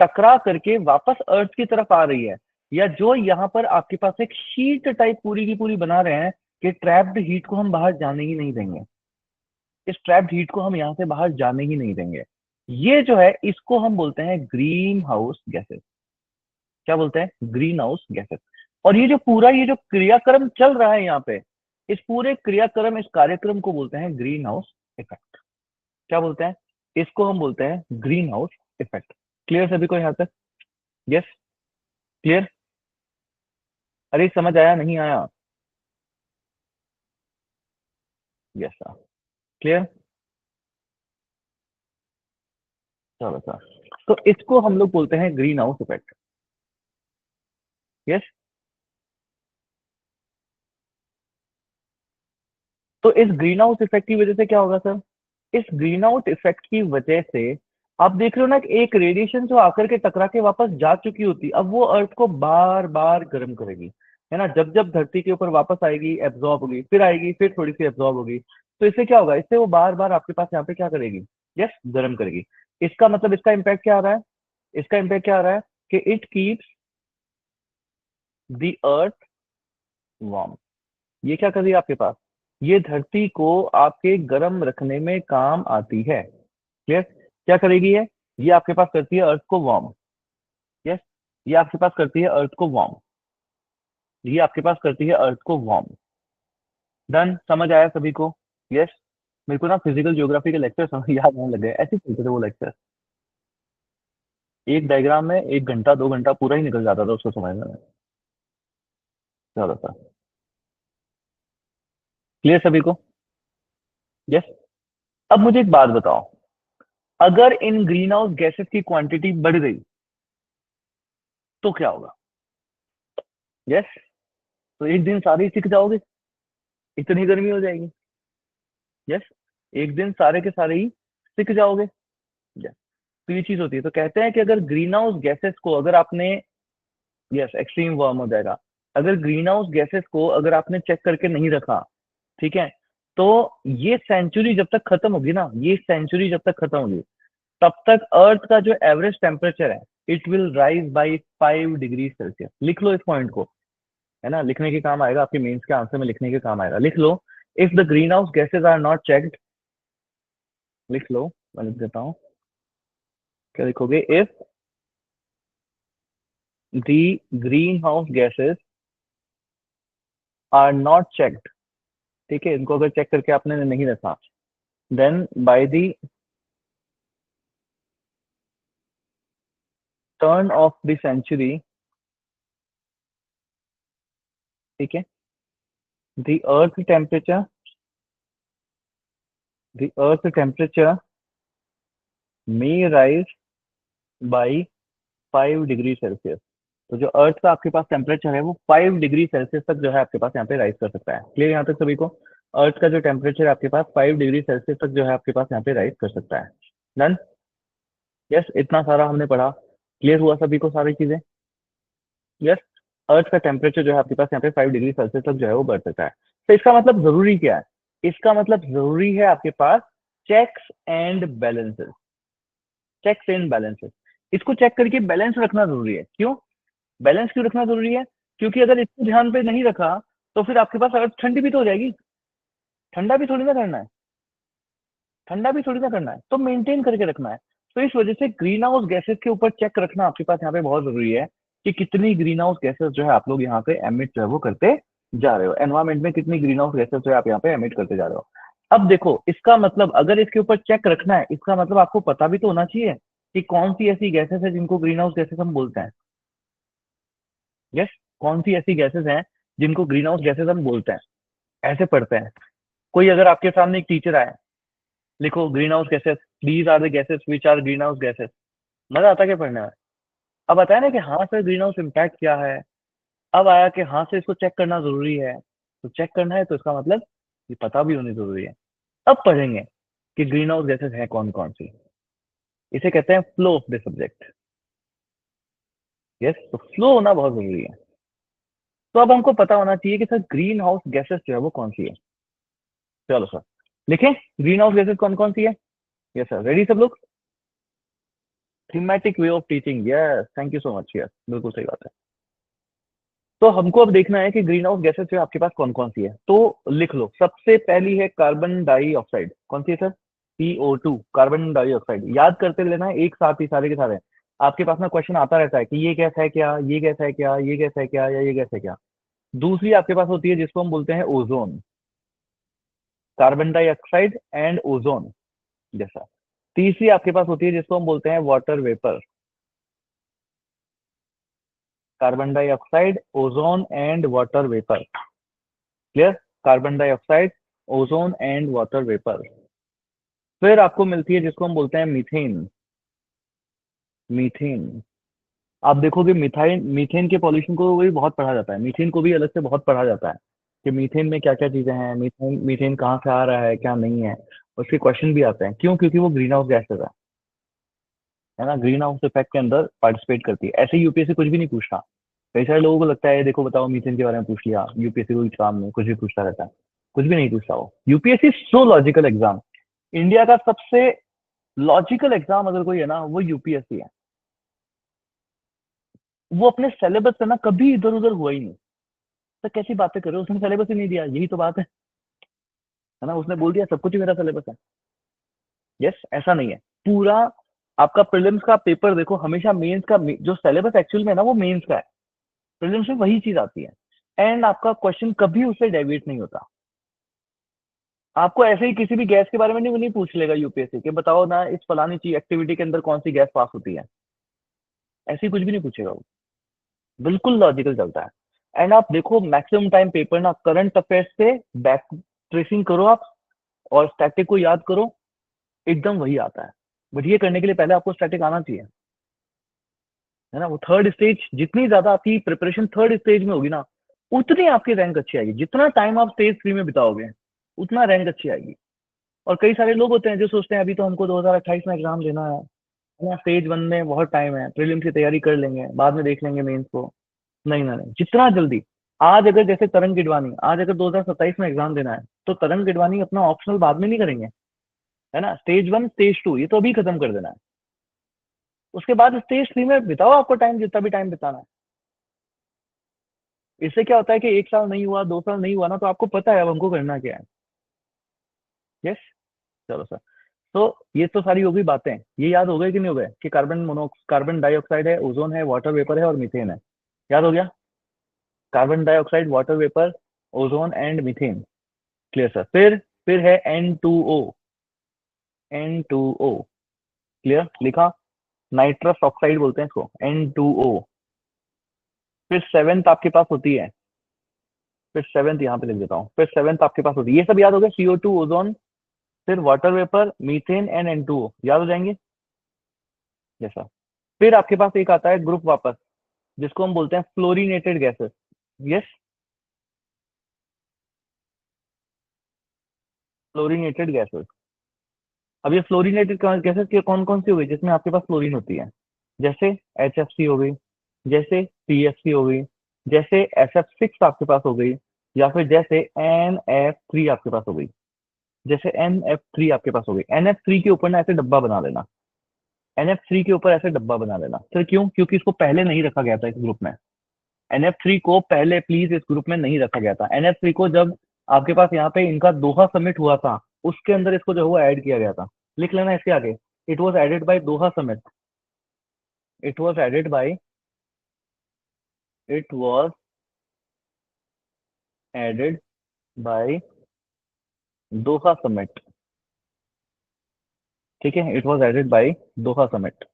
टकरा करके वापस अर्थ की तरफ आ रही है, या जो यहाँ पर आपके पास एक शीट टाइप पूरी की पूरी बना रहे हैं कि ट्रैप्ड हीट को हम बाहर जाने ही नहीं देंगे, इस ट्रैप्ड हीट को हम यहाँ से बाहर जाने ही नहीं देंगे, ये जो है इसको हम बोलते हैं ग्रीन हाउस गैसेस। क्या बोलते हैं, ग्रीन हाउस गैसेस। और ये जो पूरा ये जो क्रियाक्रम चल रहा है यहाँ पे, इस पूरे क्रियाक्रम इस कार्यक्रम को बोलते हैं ग्रीन हाउस इफेक्ट। क्या बोलते हैं, इसको हम बोलते हैं ग्रीन हाउस इफेक्ट। क्लियर सभी को यहाँ तक, यस। क्लियर। अरे समझ आया नहीं आया, यस सर। क्लियर। चलो सर, तो इसको हम लोग बोलते हैं ग्रीन हाउस इफेक्ट। यस। तो इस ग्रीन हाउस इफेक्ट की वजह से क्या होगा सर, इस ग्रीन आउट इफेक्ट की वजह से आप देख रहे हो ना कि एक रेडिएशन जो आकर के टकरा के वापस जा चुकी होती, अब वो अर्थ को बार बार गर्म करेगी, है ना। जब जब धरती के ऊपर वापस आएगी एब्जॉर्ब होगी, फिर आएगी, फिर थोड़ी सी एब्जॉर्ब होगी, तो इससे क्या होगा, इससे वो बार बार आपके पास यहाँ पे क्या करेगी, यस गर्म करेगी। इसका मतलब इसका इम्पैक्ट क्या आ रहा है, इसका इम्पैक्ट क्या आ रहा है कि it keeps the earth warm. ये क्या कर रही है आपके पास, ये धरती को आपके गर्म रखने में काम आती है। यस। क्या करेगी ये आपके पास करती है अर्थ को वार्म। यस। ये आपके पास करती है अर्थ को वार्म, ये आपके पास करती है अर्थ को वार्म। डन, समझ आया सभी को, यस। मेरे को ना फिजिकल ज्योग्राफी के लेक्चर समझ याद आने लग गए, ऐसे ही चलते थे वो लेक्चर। एक डायग्राम में 1 घंटा 2 घंटा पूरा ही निकल जाता था उसको समझने में। चलो सर, क्लियर सभी को? यस। अब मुझे एक बात बताओ, अगर इन ग्रीन हाउस गैसेस की क्वांटिटी बढ़ गई तो क्या होगा? यस। तो एक दिन सारे ही सिक जाओगे, इतनी गर्मी हो जाएगी। यस। एक दिन सारे के सारे ही सिक जाओगे। यस। तो ये चीज होती है, तो कहते हैं कि अगर ग्रीन हाउस गैसेस को अगर आपने, यस, एक्सट्रीम वार्म हो जाएगा। अगर ग्रीन हाउस गैसेस को अगर आपने चेक करके नहीं रखा, ठीक है, तो ये सेंचुरी जब तक खत्म होगी ना, ये सेंचुरी जब तक खत्म होगी, तब तक अर्थ का जो एवरेज टेम्परेचर है, it will rise by 5 degree Celsius. लिख लो इस पॉइंट को, है ना, लिखने के काम आएगा, आपके मेंस के आंसर में लिखने के काम आएगा। लिख लो, if the greenhouse gases are not checked, लिख लो, मैं लिख देता हूँ, क्या लिखोगे? If the greenhouse gases are not checked, ठीक है, इनको अगर चेक करके आपने नहीं रखा, then by the turn of the century, ठीक है, the earth temperature, the earth temperature may rise by 5 degree Celsius. तो जो अर्थ का आपके पास टेम्परेचर है वो 5 डिग्री सेल्सियस तक जो है आपके पास यहाँ पे राइज कर सकता है। क्लियर यहाँ तक सभी को? अर्थ का जो टेम्परेचर है आपके पास 5 डिग्री सेल्सियस तक जो है आपके पास यहाँ पे राइज कर सकता है। डन? यस, इतना सारा हमने पढ़ा, क्लियर हुआ सभी को सारी चीजें? यस। अर्थ का टेम्परेचर जो है आपके पास यहाँ पे 5 डिग्री सेल्सियस तक जो है वो बढ़ सकता है। तो इसका मतलब जरूरी क्या है? इसका मतलब जरूरी है आपके पास checks and balances. Checks and balances, इसको चेक करके बैलेंस रखना जरूरी है। क्यों बैलेंस क्यों रखना जरूरी है? क्योंकि अगर इसको ध्यान पे नहीं रखा तो फिर आपके पास अर्थ ठंडी भी तो हो जाएगी। ठंडा भी थोड़ी ना करना है, ठंडा भी थोड़ी ना करना है, तो मेंटेन करके रखना है। तो इस वजह से ग्रीन हाउस गैसेस के ऊपर चेक रखना आपके पास यहाँ पे बहुत जरूरी है, कि कितनी ग्रीन हाउस गैसेस जो है आप लोग यहाँ पे एमिट जो है वो करते जा रहे हो, एनवायरमेंट में कितनी ग्रीन हाउस गैसेस जो है आप यहाँ पे एमिट करते जा रहे हो। अब देखो, इसका मतलब अगर इसके ऊपर चेक रखना है, इसका मतलब आपको पता भी तो होना चाहिए कि कौन सी ऐसी गैसेस है जिनको ग्रीन हाउस गैसेस हम बोलते हैं। यस। कौन सी ऐसी गैसेस हैं जिनको ग्रीन हाउस गैसेस हम बोलते हैं, ऐसे पढ़ते हैं। कोई अगर आपके सामने एक टीचर आए, लिखो greenhouse gases, these are the gases which are greenhouse gases, मजा आता है क्या पढ़ने में? अब बताया ना कि हाँ सर ग्रीन हाउस इम्पैक्ट क्या है, अब आया कि हाँ से इसको चेक करना जरूरी है। तो चेक करना है तो इसका मतलब ये पता भी होनी जरूरी है। अब पढ़ेंगे कि ग्रीन हाउस गैसेस है कौन कौन सी। इसे कहते हैं flow of the subject. Yes, तो फ्लो होना बहुत जरूरी है। तो अब हमको पता होना चाहिए कि सर ग्रीन हाउस गैसेस जो है वो कौन सी है। चलो सर, लिखें ग्रीन हाउस गैसेस कौन कौन सी है। यस सर, रेडी सब लोग? Thematic way of teaching, yes, thank you so much, yes, बिल्कुल सही बात है। तो हमको अब देखना है कि ग्रीन हाउस गैसेस जो है आपके पास कौन कौन सी है। तो लिख लो, सबसे पहली है कार्बन डाइऑक्साइड। कौन सी है सर? CO2, carbon dioxide. याद करते लेना है एक साथ ही सारे के सारे। आपके पास में क्वेश्चन आता रहता है कि ये गैस है क्या, ये गैस है क्या, ये गैस है क्या, या ये गैस है क्या। दूसरी आपके पास होती है जिसको हम बोलते हैं ozone. Carbon dioxide and ozone जैसा। तीसरी आपके पास होती है जिसको हम बोलते हैं water vapour. Carbon dioxide, ozone and water vapour. Clear? Carbon dioxide, ozone and water vapour. फिर आपको मिलती है जिसको हम बोलते हैं मीथेन। मीथेन, आप देखोगे मिथाइन, मीथेन के पॉल्यूशन को भी बहुत पढ़ा जाता है, मीथेन को भी अलग से बहुत पढ़ा जाता है कि मीथेन में क्या क्या चीजें हैं, मीथेन मीथेन कहाँ से आ रहा है क्या नहीं है। उसके क्वेश्चन भी आते हैं, क्यों? क्योंकि वो ग्रीन हाउस गैसेस है ना, ग्रीन हाउस इफेक्ट के अंदर पार्टिसिपेट करती है। ऐसे ही यूपीएससी कुछ भी नहीं पूछता। कई सारे लोगों को लगता है देखो बताओ मीथेन के बारे में पूछ लिया, यूपीएससी कोई काम नहीं, कुछ भी पूछता रहता है। कुछ भी नहीं पूछता वो। यूपीएससी सो लॉजिकल एग्जाम, इंडिया का सबसे लॉजिकल एग्जाम अगर कोई है ना वो यूपीएससी है। वो अपने सिलेबस से ना कभी इधर उधर हुआ ही नहीं। तो कैसी बातें कर रहे हो, उसने सिलेबस ही नहीं दिया, यही तो बात है ना, उसने बोल दिया सब कुछ ही मेरा सिलेबस है। यस, ऐसा नहीं है। पूरा आपका प्रीलिम्स का पेपर देखो, हमेशा मेंस का जो सिलेबस एक्चुअल में है ना वो मेंस का है। प्रीलिम्स में वही चीज आती है, एंड आपका क्वेश्चन कभी उससे डेविएट नहीं होता। आपको ऐसे ही किसी भी गैस के बारे में नहीं पूछ लेगा यूपीएससी के, बताओ ना इस फलानी चीज एक्टिविटी के अंदर कौन सी गैस पास होती है, ऐसी कुछ भी नहीं पूछेगा वो। बिल्कुल लॉजिकल चलता है। एंड आप देखो मैक्सिमम टाइम पेपर ना करंट अफेयर्स से बैक ट्रेसिंग करो आप, और स्टैटिक को याद करो, एकदम वही आता है। बट ये करने के लिए पहले आपको स्टैटिक आना चाहिए, है ना। वो थर्ड स्टेज, जितनी ज्यादा आपकी प्रिपरेशन थर्ड स्टेज में होगी ना, उतनी आपकी रैंक अच्छी आएगी। जितना टाइम आप स्टेज 3 में बिताओगे, उतना रैंक अच्छी आएगी। और कई सारे लोग होते हैं जो सोचते हैं अभी तो हमको 2028 में एग्जाम देना है ना, स्टेज 1 में बहुत टाइम है, प्रीलिम्स की तैयारी कर लेंगे, बाद में देख लेंगे मेंस को। नहीं ना, नहीं, जितना जल्दी। आज अगर जैसे तरंग गिडवानी, आज अगर 2027 में एग्जाम देना है, तो तरंग गिडवानी अपना ऑप्शनल बाद में नहीं करेंगे, है ना। स्टेज 1 स्टेज 2 ये तो अभी खत्म कर देना है। उसके बाद स्टेज 3 में बिताओ आपको टाइम, जितना भी टाइम बिताना है। इससे क्या होता है कि 1 साल नहीं हुआ, 2 साल नहीं हुआ ना, तो आपको पता है अब हमको करना क्या है। यस। चलो सर। तो ये तो सारी हो गई बातें, ये याद हो गए कि नहीं हो गए कि कार्बन डाइऑक्साइड है, ओजोन है, वाटर वेपर है और मीथेन है। याद हो गया। Carbon dioxide, water vapour, ozone and methane. Clear sir. फिर है N2O। N2O। क्लियर लिखा। नाइट्रस ऑक्साइड बोलते हैं इसको, N2O। फिर सेवेंथ आपके पास होती है, फिर सेवेंथ यहाँ पे लिख देता हूँ, फिर सेवेंथ आपके पास होती है, ये सब याद हो गया, CO2, ओजोन, फिर water vapour, methane and N2O, याद हो जाएंगे जैसा। फिर आपके पास एक आता है ग्रुप वापस, जिसको हम बोलते हैं fluorinated gases. Yes. Fluorinated gases. अब ये फ्लोरिनेटेड गैसेस की कौन कौन सी हो गई जिसमें आपके पास फ्लोरीन होती है? जैसे HFC हो गई, जैसे PFC हो गई, जैसे SF6 आपके पास हो गई, या फिर जैसे NF3 आपके पास हो गई। जैसे NF3 आपके पास हो गई, NF3 के ऊपर ना ऐसे डब्बा बना लेना। NF3 के ऊपर ऐसे डब्बा बना लेना सर, क्यों? क्योंकि इसको पहले नहीं रखा गया था इस ग्रुप में। NF3 को पहले प्लीज इस ग्रुप में नहीं रखा गया था। NF3 को जब आपके पास यहाँ पे इनका दोहा समिट हुआ था, उसके अंदर इसको जो हुआ ऐड किया गया था। लिख लेना इसके आगे, it was added by Doha summit. It was added by, it was added by Doha summit. ठीक है, it was added by Doha summit.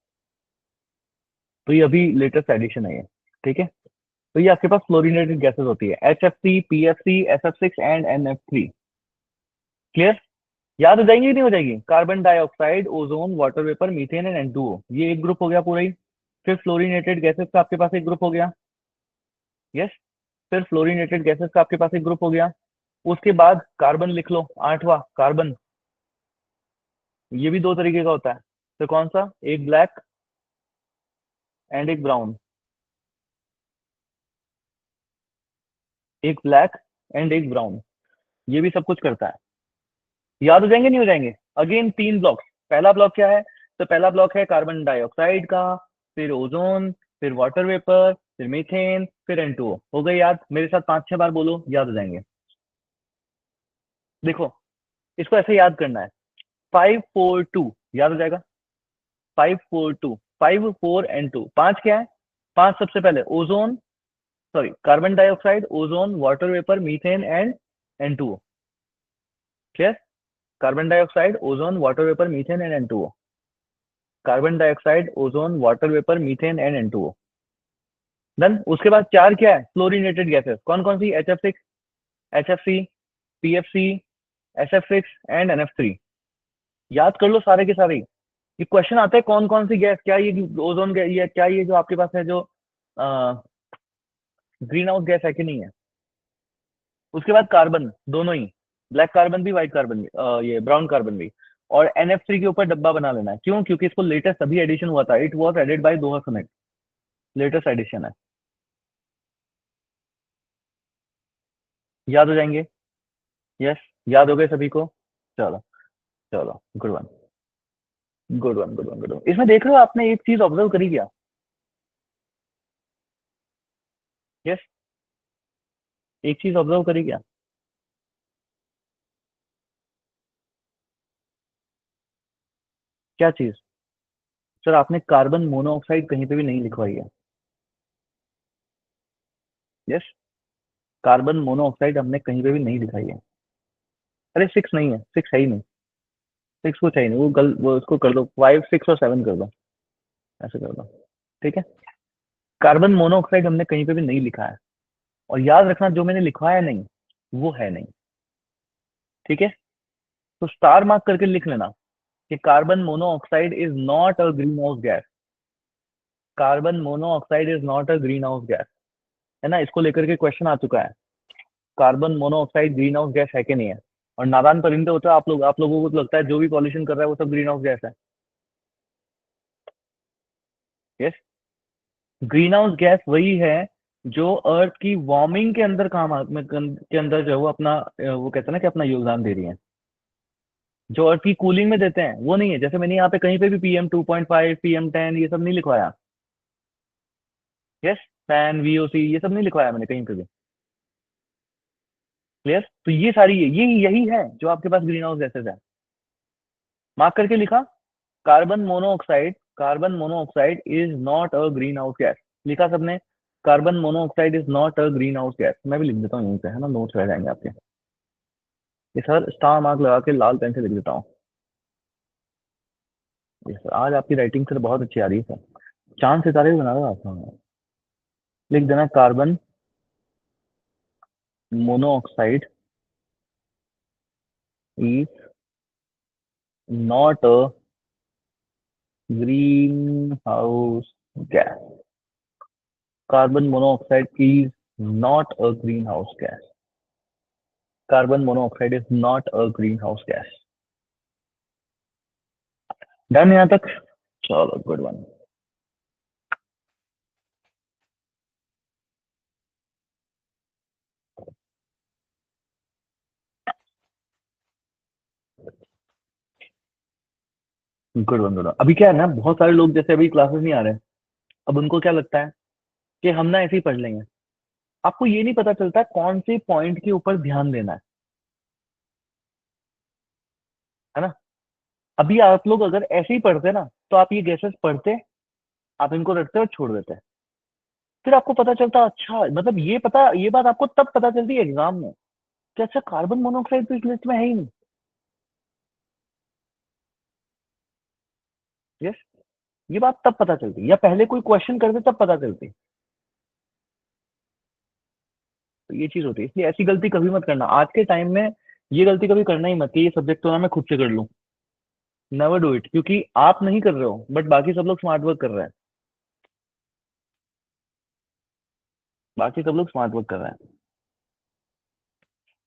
तो ये अभी लेटेस्ट एडिशन है ये। ठीक है। तो ये आपके पास फ्लोरिनेटेड गैसेस होती है, HFC, PFC, SF6 and NF3। Clear? याद हो जाएंगी कि नहीं हो जाएगी? Carbon dioxide, ozone, water vapour, methane and N2O, ये एक ग्रुप हो गया पूरा ही। फिर फ्लोरिनेटेड गैसेस का आपके पास एक ग्रुप हो गया। यस। फिर फ्लोरिनेटेड गैसेस का आपके पास एक ग्रुप हो गया। उसके बाद कार्बन लिख लो, आठवां कार्बन। ये भी दो तरीके का होता है। तो कौन सा? एक ब्लैक एंड एक ब्राउन। एक ब्लैक एंड एक ब्राउन, ये भी सब कुछ करता है। याद हो जाएंगे नहीं हो जाएंगे? Again 3 blocks. पहला ब्लॉक क्या है? तो पहला ब्लॉक है कार्बन डाइऑक्साइड का, फिर ओजोन, फिर वाटर वेपर, फिर मीथेन, फिर N2O। हो गए याद? मेरे साथ 5-6 बार बोलो, याद हो जाएंगे। देखो, इसको ऐसे याद करना है, 5 4 2, याद हो जाएगा। 5 4 2, 5 4 and 2, 5 क्या है? 5 सबसे पहले ozone, sorry, carbon dioxide, ozone, water vapour, methane and N2O। Clear? Carbon dioxide, ozone, water vapour, methane and N2O। Carbon dioxide, ozone, water vapour, methane and N2O। Done. उसके बाद 4 क्या है? Fluorinated gases. कौन कौन सी? HF6, HFC, PFC, SF6 and NF3। याद कर लो सारे के सारे। ये क्वेश्चन आता है कौन कौन सी गैस, क्या ये ओजोन गैस, ये क्या, ये जो आपके पास है जो ग्रीन हाउस गैस है कि नहीं है। उसके बाद कार्बन, दोनों ही, ब्लैक कार्बन भी, व्हाइट कार्बन भी, ये ब्राउन कार्बन भी। और NF3 के ऊपर डब्बा बना लेना है। क्यों? क्योंकि इसको लेटेस्ट अभी एडिशन हुआ था, it was added by Doha summit, latest addition है। याद हो जाएंगे? यस। याद हो गए सभी को? चलो। चलो, good one, good one, good one, good one. इसमें देख रहे हो, आपने एक चीज ऑब्जर्व करी क्या? यस। एक चीज ऑब्जर्व करी क्या? क्या चीज? सर, आपने कार्बन मोनोऑक्साइड कहीं पे भी नहीं लिखवाई है। यस। कार्बन मोनोऑक्साइड हमने कहीं पे भी नहीं दिखाई है। अरे 6 नहीं है, 6 है ही नहीं। 6 कुछ है ही नहीं, वो उसको कर दो, 5 6 और 7 कर दो, ऐसे कर दो। ठीक है। कार्बन मोनोऑक्साइड हमने कहीं पे भी नहीं लिखा है। और याद रखना जो मैंने लिखवाया नहीं वो है नहीं, ठीक है। तो स्टार मार्क करके लिख लेना कि carbon monoxide is not a green house gas. Carbon monoxide is not a green house gas, है ना, इसको लेकर के क्वेश्चन आ चुका है। Carbon monoxide green house gas है कि नहीं है। और नादान परिंदे होता है आप लोगों को तो लगता है जो भी पॉल्यूशन कर रहा है वो सब ग्रीन हाउस गैस है। यस, ग्रीन हाउस गैस वही है जो अर्थ की वार्मिंग के अंदर के अंदर जो है वो अपना वो कहते हैं ना कि अपना योगदान दे रही है। जो अर्थ की कूलिंग में देते हैं वो नहीं है। जैसे मैंने यहाँ पे कहीं पे भी PM2.5 PM10 ये सब नहीं लिखवाया। यस, फैन VOC ये सब नहीं लिखवाया मैंने कहीं पे भी। क्लियर, तो ये सारी यही है जो आपके पास ग्रीन हाउस गैसेज है। मार्क करके लिखा, carbon monoxide is not a green house gas. लिखा सबने, carbon monoxide is not a green house gas. मैं भी लिख देता हूँ यहीं पे, है ना, नोट्स रह जाएंगे आपके। ये सर स्टार मार्क लगा के लाल पेन से लिख देता हूँ। ये सर आज आपकी राइटिंग सर बहुत अच्छी आ रही है सर, चांद सितारे भी बना रहा था। लिख देना carbon monoxide is not a green house gas. Carbon monoxide is not a green house gas. Carbon monoxide is not a green house gas. Done यहाँ तक। चलो good one. Good one, good one. अभी क्या है ना, बहुत सारे लोग जैसे अभी क्लासेस नहीं आ रहे, अब उनको क्या लगता है कि हम ना ऐसे ही पढ़ लेंगे। आपको ये नहीं पता चलता कौन से पॉइंट के ऊपर ध्यान देना है ना। अभी आप लोग अगर ऐसे ही पढ़ते ना तो आप ये गैसेस पढ़ते, आप इनको रखते और छोड़ देते। फिर आपको पता चलता, अच्छा मतलब ये बात आपको तब पता चलती है एग्जाम में कि अच्छा कार्बन मोनोऑक्साइड तो इस लिस्ट में है ही नहीं। यस, ये बात तब पता चलती, या पहले कोई क्वेश्चन करते तब पता चलती। तो ये चीज होती है, इसलिए ऐसी गलती कभी मत करना आज के टाइम में। ये गलती कभी करना ही मत कि ये सब्जेक्ट तो ना मैं खुद से कर लूं। नेवर डू इट, क्योंकि आप नहीं कर रहे हो बट बाकी सब लोग स्मार्ट वर्क कर रहे हैं। बाकी सब लोग स्मार्ट वर्क कर रहे हैं।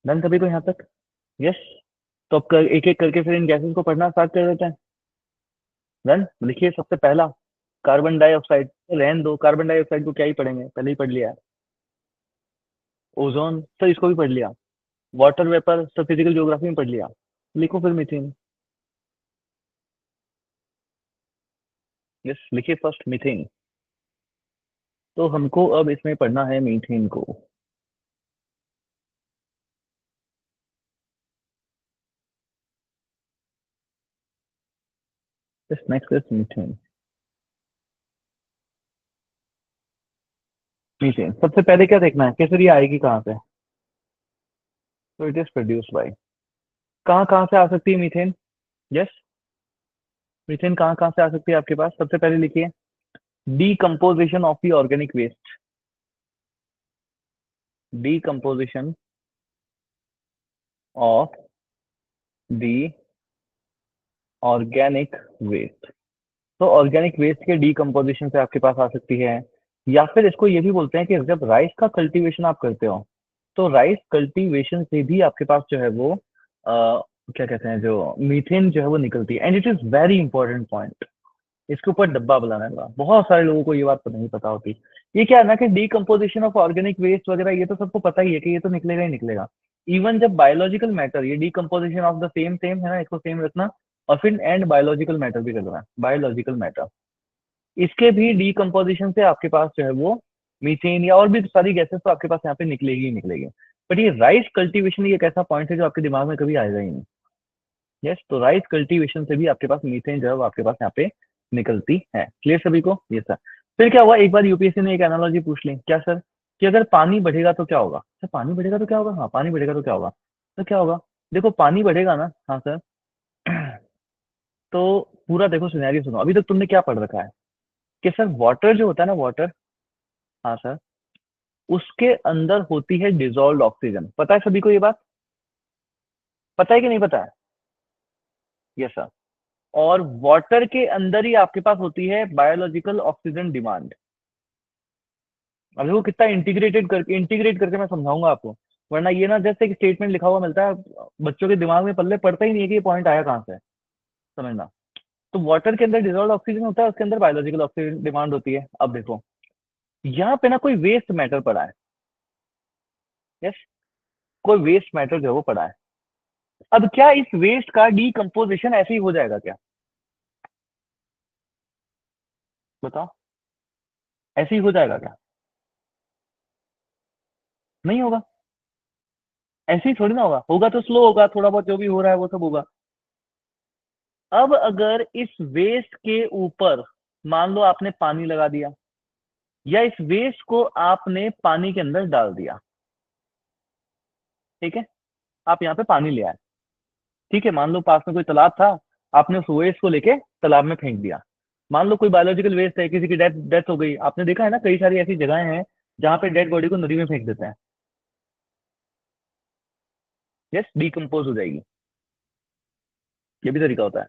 डन सभी को यहाँ तक। यस, तो अब एक एक करके फिर इन गैसेस को पढ़ना स्टार्ट कर देते हैं। डन, लिखिए सबसे पहला कार्बन डाइऑक्साइड। रहने दो, कार्बन डाइऑक्साइड को क्या ही पढ़ेंगे, पहले ही पढ़ लिया है। ओजोन सर, इसको भी पढ़ लिया। Water vapour sir, physical geography में पढ़ लिया। लिखो फिर मीथेन। यस, लिखिए फर्स्ट मीथेन। तो हमको अब इसमें पढ़ना है मीथेन को। Yes, next is methane. Methane सबसे पहले क्या देखना है, कैसे ये आएगी कहाँ से। तो इट इज प्रोड्यूस बाय, कहाँ कहाँ से आ सकती है मीथेन। यस, मीथेन कहाँ कहाँ से आ सकती है आपके पास, सबसे पहले लिखिए decomposition of the organic waste. Decomposition of the organic waste. तो ऑर्गेनिक वेस्ट के डीकम्पोजिशन से आपके पास आ सकती है। या फिर इसको ये भी बोलते हैं कि जब राइस का कल्टीवेशन आप करते हो तो राइस कल्टीवेशन से भी आपके पास जो है वो क्या कहते हैं, जो मीथेन जो है वो निकलती है। And it is very important point, इसके ऊपर डब्बा बनाने का बहुत सारे लोगों को ये बात तो नहीं पता होती। ये क्या है ना कि डीकम्पोजिशन ऑफ ऑर्गेनिक वेस्ट वगैरह ये तो सबको पता ही है कि ये तो निकलेगा ही निकलेगा। इवन जब बायोलॉजिकल मैटर, ये decomposition of the same same है ना, इसको सेम रखना। और फिर एंड बायोलॉजिकल मैटर भी करना है, बायोलॉजिकल मैटर, इसके भी डीकम्पोजिशन से आपके पास जो है वो मीथेन या और भी सारी गैसेस तो आपके पास यहाँ पे निकलेगी ही निकलेगी। बट ये राइस कल्टीवेशन ये एक ऐसा पॉइंट है जो आपके दिमाग में कभी आएगा ही नहीं। यस, तो राइस कल्टीवेशन से भी आपके पास मीथेन जो है वो आपके पास यहाँ पे निकलती है। क्लियर सभी को ये सर। फिर क्या हुआ, एक बार यूपीएससी ने एक एनालॉजी पूछ ली, क्या सर, कि अगर पानी बढ़ेगा तो क्या होगा। सर पानी बढ़ेगा तो क्या होगा, हाँ पानी बढ़ेगा तो क्या होगा। तो क्या होगा, देखो पानी बढ़ेगा ना, हाँ सर। तो पूरा देखो सिनेरियो सुनो, अभी तक तुमने क्या पढ़ रखा है कि सर वाटर जो होता है ना, वाटर, हाँ सर, उसके अंदर होती है डिजोल्व ऑक्सीजन। पता है सभी को ये बात? पता है कि नहीं पता है? Yes sir. और वाटर के अंदर ही आपके पास होती है बायोलॉजिकल ऑक्सीजन डिमांड। अब देखो कितना इंटीग्रेट करके मैं समझाऊंगा आपको, वरना ये ना जैसे एक स्टेटमेंट लिखा हुआ मिलता है, बच्चों के दिमाग में पल्ले पड़ता ही नहीं है कि ये पॉइंट आया कहाँ से है। समझना। तो वाटर के अंदर डिजोल्व ऑक्सीजन होता है, उसके अंदर बायोलॉजिकल ऑक्सीजन डिमांड होती है। अब देखो यहाँ पे ना कोई वेस्ट मैटर पड़ा है। यस, कोई वेस्ट मैटर जो है वो पड़ा है। अब क्या इस वेस्ट का डीकम्पोजिशन ऐसे ही हो जाएगा क्या? बताओ, ऐसे ही हो जाएगा क्या? नहीं होगा। ऐसे ही थोड़ी ना होगा, होगा तो स्लो होगा, थोड़ा बहुत जो भी हो रहा है वो सब होगा। अब अगर इस वेस्ट के ऊपर मान लो आपने पानी लगा दिया, या इस वेस्ट को आपने पानी के अंदर डाल दिया, ठीक है, आप यहाँ पे पानी ले आए, ठीक है, मान लो पास में कोई तालाब था, आपने उस वेस्ट को लेके तालाब में फेंक दिया। मान लो कोई बायोलॉजिकल वेस्ट है, किसी की डेथ डेथ हो गई, आपने देखा है ना कई सारी ऐसी जगहें हैं जहाँ पे डेड बॉडी को नदी में फेंक देते हैं। यस, डीकम्पोज हो जाएगी। ये भी तरीका होता है।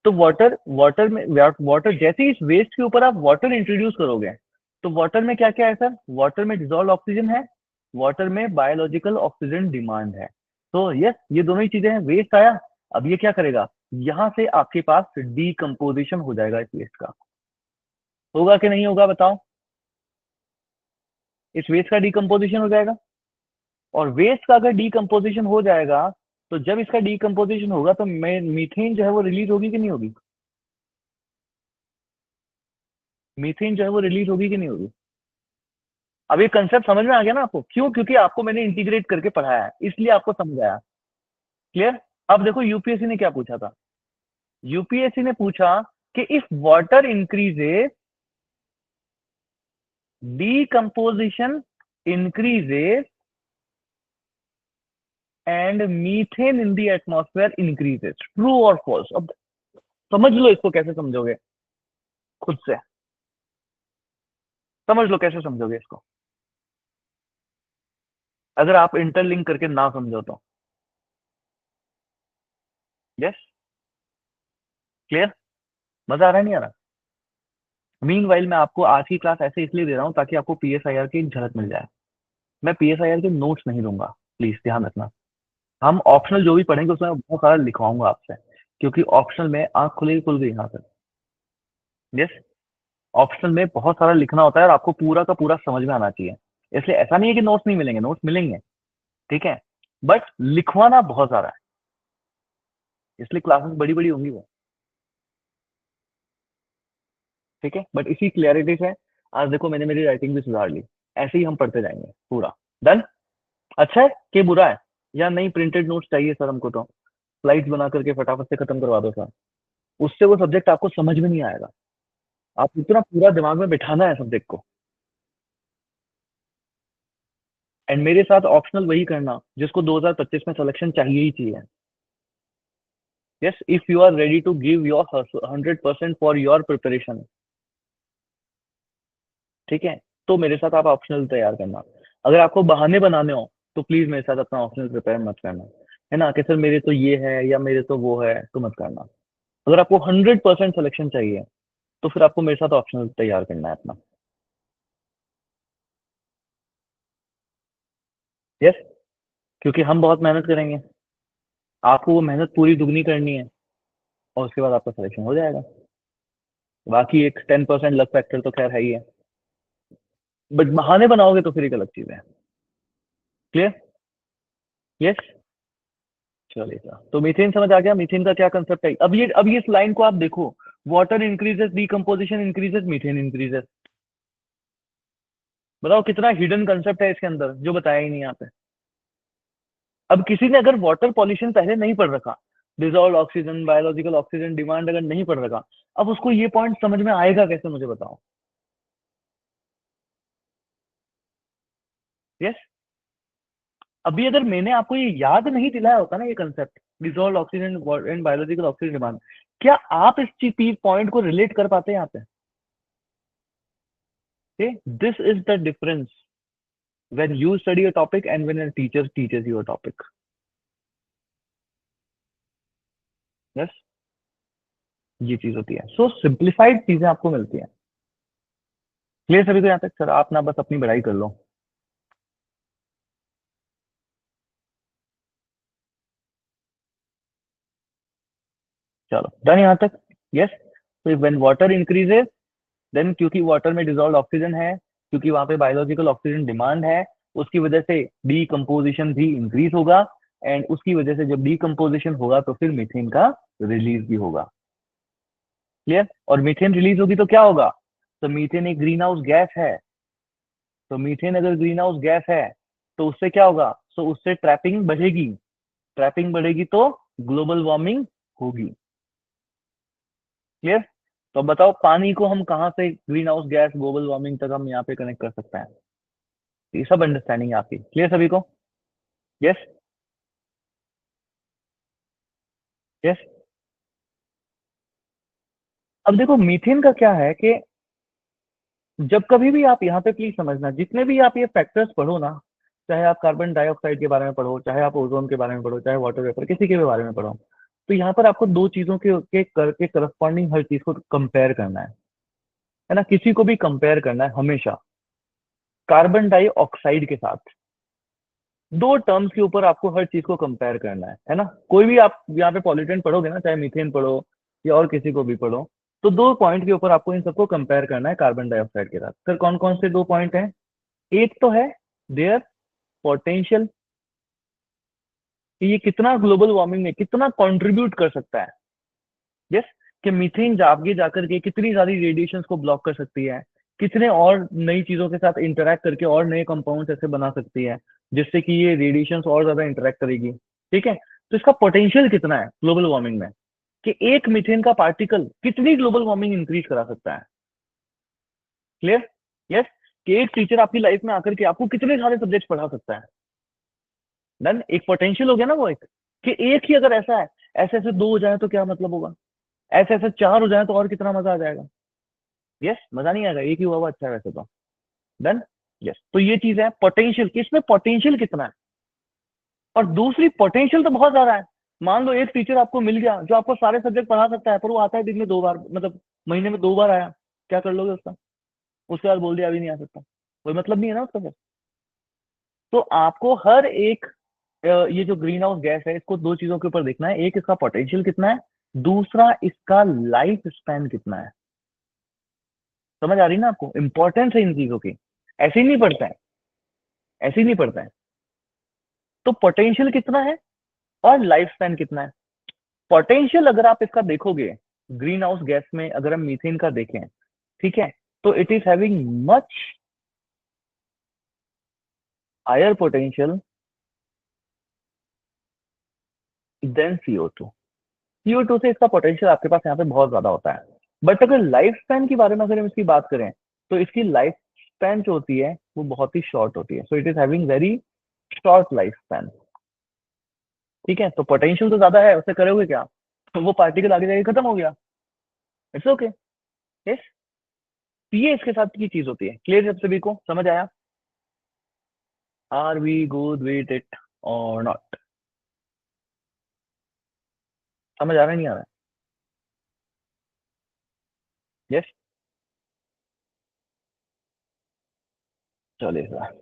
तो वाटर वाटर में वाटर जैसे ही इस वेस्ट के ऊपर आप वाटर इंट्रोड्यूस करोगे, तो वाटर में क्या क्या है सर? वाटर में डिजोल्व ऑक्सीजन है, वाटर में बायोलॉजिकल ऑक्सीजन डिमांड है। तो यस, ये दोनों ही चीजें हैं। वेस्ट आया, अब ये क्या करेगा, यहां से आपके पास डीकम्पोजिशन हो जाएगा इस वेस्ट का। होगा कि नहीं होगा बताओ? इस वेस्ट का डीकम्पोजिशन हो जाएगा। और वेस्ट का अगर डीकम्पोजिशन हो जाएगा, तो जब इसका डीकम्पोजिशन होगा तो मीथेन जो है वो रिलीज होगी कि नहीं होगी? मीथेन जो है वो रिलीज होगी कि नहीं होगी? अब ये कंसेप्ट समझ में आ गया ना आपको? क्यों? क्योंकि आपको मैंने इंटीग्रेट करके पढ़ाया है, इसलिए आपको समझ आया। क्लियर? अब देखो यूपीएससी ने क्या पूछा था। यूपीएससी ने पूछा कि if water increases, decomposition increases and methane in the atmosphere increases, true और फॉल्स? अब समझ लो इसको कैसे समझोगे, खुद से समझ लो कैसे समझोगे इसको, अगर आप इंटरलिंक करके ना समझो तो। Yes, clear? मजा आ रहा है नहीं आ रहा? मीन वाइल मैं आपको आज की क्लास ऐसे इसलिए दे रहा हूँ ताकि आपको पीएसआईआर की एक झलक मिल जाए। मैं पीएसआईआर के नोट्स नहीं दूंगा, प्लीज ध्यान रखना। हम ऑप्शनल जो भी पढ़ेंगे उसमें बहुत सारा लिखवाऊंगा आपसे, क्योंकि ऑप्शनल में आंख खुली खुल गई यहाँ पर। यस, ऑप्शनल में बहुत सारा लिखना होता है और आपको पूरा का पूरा समझ में आना चाहिए। इसलिए ऐसा नहीं है कि नोट्स नहीं मिलेंगे, नोट्स मिलेंगे, ठीक है, बट लिखवाना बहुत सारा है, इसलिए क्लासेस बड़ी बड़ी होंगी वो, ठीक है। बट इसी क्लियरिटी से आज देखो मैंने मेरी राइटिंग भी सुधार ली। ऐसे ही हम पढ़ते जाएंगे पूरा। डन? अच्छा है कि बुरा है? या नहीं, प्रिंटेड नोट्स चाहिए सर हमको तो स्लाइड्स बना करके फटाफट से खत्म करवा दो सर। उससे वो सब्जेक्ट आपको समझ में नहीं आएगा। आप इतना पूरा दिमाग में बिठाना है सब्जेक्ट को। एंड मेरे साथ ऑप्शनल वही करना जिसको 2025 में सिलेक्शन चाहिए ही चाहिए। Yes, if you are ready to give your 100% for your preparation, ठीक है, तो मेरे साथ आप ऑप्शनल तैयार करना। अगर आपको बहाने बनाने हो तो प्लीज मेरे साथ अपना ऑप्शनल प्रिपेयर मत करना, है ना, कि सर मेरे तो ये है या मेरे तो वो है, तो मत करना। अगर आपको 100% सिलेक्शन चाहिए तो फिर आपको मेरे साथ ऑप्शनल तैयार करना है अपना। यस, क्योंकि हम बहुत मेहनत करेंगे, आपको वो मेहनत पूरी दुगनी करनी है, और उसके बाद आपका सिलेक्शन हो जाएगा। बाकी एक 10% लक फैक्टर तो खैर है ही है, बट बहाने बनाओगे तो फिर एक अलग चीज है। क्लियर? यस, चलिए सर। तो मीथेन समझ आ गया, मीथेन का क्या कंसेप्ट है। अब ये इस लाइन को आप देखो, water increases, decomposition increases, methane increases. बताओ कितना हिडन कंसेप्ट है इसके अंदर जो बताया ही नहीं यहाँ पे। अब किसी ने अगर वाटर पॉल्यूशन पहले नहीं पढ़ रखा, dissolve oxygen, biological oxygen demand अगर नहीं पढ़ रखा, अब उसको ये पॉइंट समझ में आएगा कैसे, मुझे बताओ। यस, अभी अगर मैंने आपको ये याद नहीं दिलाया होता ना, ये concept dissolve oxygen and biological oxygen demand, क्या आप इस चीज पॉइंट को रिलेट कर पाते हैं यहाँ पे? This is the difference. when you study a topic and when a teacher teaches you a topic. Yes, ये चीज होती है। सो सिंप्लीफाइड चीजें आपको मिलती हैं। क्लियर सभी को यहाँ तक? सर आप ना बस अपनी पढ़ाई कर लो। चलो डन यहाँ तक? यस। तो व्हेन वाटर इंक्रीजेस, देन क्योंकि वाटर में डिजोल्व ऑक्सीजन है, क्योंकि वहां पे बायोलॉजिकल ऑक्सीजन डिमांड है, उसकी वजह से डीकम्पोजिशन भी इंक्रीज होगा, एंड उसकी वजह से जब डीकम्पोजिशन होगा तो फिर मीथेन का रिलीज भी होगा। क्लियर? और मीथेन रिलीज होगी तो क्या होगा? तो मीथेन एक ग्रीन हाउस गैस है। तो मीथेन अगर ग्रीन हाउस गैस है तो उससे क्या होगा? तो उससे ट्रैपिंग बढ़ेगी। ट्रैपिंग बढ़ेगी तो ग्लोबल वार्मिंग होगी। क्लियर? तो अब बताओ पानी को हम कहाँ से green house gas global warming तक हम यहाँ पे कनेक्ट कर सकते हैं? ये सब अंडरस्टैंडिंग है आपकी। क्लियर सभी को? यस। यस। अब देखो मीथेन का क्या है कि जब कभी भी आप यहाँ पे प्लीज समझना, जितने भी आप ये फैक्टर्स पढ़ो ना, चाहे आप कार्बन डाइऑक्साइड के बारे में पढ़ो, चाहे आप ओजोन के बारे में पढ़ो, चाहे वाटर वेपर किसी के भी बारे में पढ़ो, तो यहाँ पर आपको दो चीजों के करस्पॉन्डिंग हर चीज को कंपेयर करना है ना? किसी को भी कंपेयर करना है हमेशा कार्बन डाइऑक्साइड के साथ। दो टर्म्स के ऊपर आपको हर चीज को कंपेयर करना है ना? कोई भी आप यहाँ पे पॉल्यूटेंट पढ़ोगे ना, चाहे मीथेन पढ़ो या और किसी को भी पढ़ो, तो दो पॉइंट के ऊपर आपको इन सबको कंपेयर करना है कार्बन डाइऑक्साइड के साथ। सर कौन कौन से दो पॉइंट हैं? एक तो है देयर पोटेंशियल, कि ये कितना ग्लोबल वार्मिंग में कितना कंट्रीब्यूट कर सकता है। यस, कि मीथेन आगे जाकर के कितनी सारी रेडिएशंस को ब्लॉक कर सकती है, कितने और नई चीजों के साथ इंटरेक्ट करके और नए कंपाउंड्स ऐसे बना सकती है जिससे कि ये रेडिएशंस और ज्यादा इंटरेक्ट करेगी। ठीक है? तो इसका पोटेंशियल कितना है ग्लोबल वार्मिंग में, कि एक मीथेन का पार्टिकल कितनी ग्लोबल वार्मिंग इंक्रीज करा सकता है। क्लियर? यस। कि एक टीचर आपकी लाइफ में आकर के आपको कितने सारे सब्जेक्ट पढ़ा सकता है। डन? एक पोटेंशियल हो गया ना वो एक, कि एक ही अगर ऐसा है, ऐसे ऐसे दो हो जाए तो क्या मतलब होगा, ऐसे ऐसे चार हो जाए तो और कितना मजा आ जाएगा। यस, मजा नहीं आएगा, एक ही हुआ हुआ अच्छा है वैसे तो। डन? यस। तो ये चीज है पोटेंशियल, कि इसमें पोटेंशियल कितना है। और दूसरी पोटेंशियल तो बहुत ज्यादा है। मान लो एक टीचर आपको मिल गया जो आपको सारे सब्जेक्ट पढ़ा सकता है, पर वो आता है दिन में दो बार, मतलब महीने में दो बार आया, क्या कर लोगे उसका? उसके बाद बोल दिया अभी नहीं आ सकता, कोई मतलब नहीं है ना उसका फिर। तो आपको हर एक ये जो ग्रीन हाउस गैस है इसको दो चीजों के ऊपर देखना है, एक इसका पोटेंशियल कितना है, दूसरा इसका लाइफ स्पैन कितना है। समझ आ रही ना आपको इंपॉर्टेंस है इन चीजों की? ऐसे ही नहीं पड़ता है, ऐसे ही नहीं पड़ता है। तो पोटेंशियल कितना है और लाइफ स्पैन कितना है। पोटेंशियल अगर आप इसका देखोगे ग्रीन हाउस गैस में, अगर हम मीथेन का देखें, ठीक है, तो it is having much higher potential than CO2। CO2 से इसका पोटेंशियल आपके पास यहाँ पे बहुत ज्यादा होता है। बट अगर लाइफ स्पैन के बारे में अगर हम इसकी बात करें, तो इसकी लाइफ स्पैन जो होती है वो बहुत ही शॉर्ट होती है। So it is having very short life span. ठीक है? तो पोटेंशियल तो ज्यादा है, उससे करोगे क्या? तो वो पार्टिकल आगे जाके खत्म हो गया। It's okay. यस। ये इसके साथ की चीज होती है। क्लियर? सब सभी को समझ आया? Are we good with it or not? समझ आ रहा है नहीं आ रहा है? यस। चलिए सर।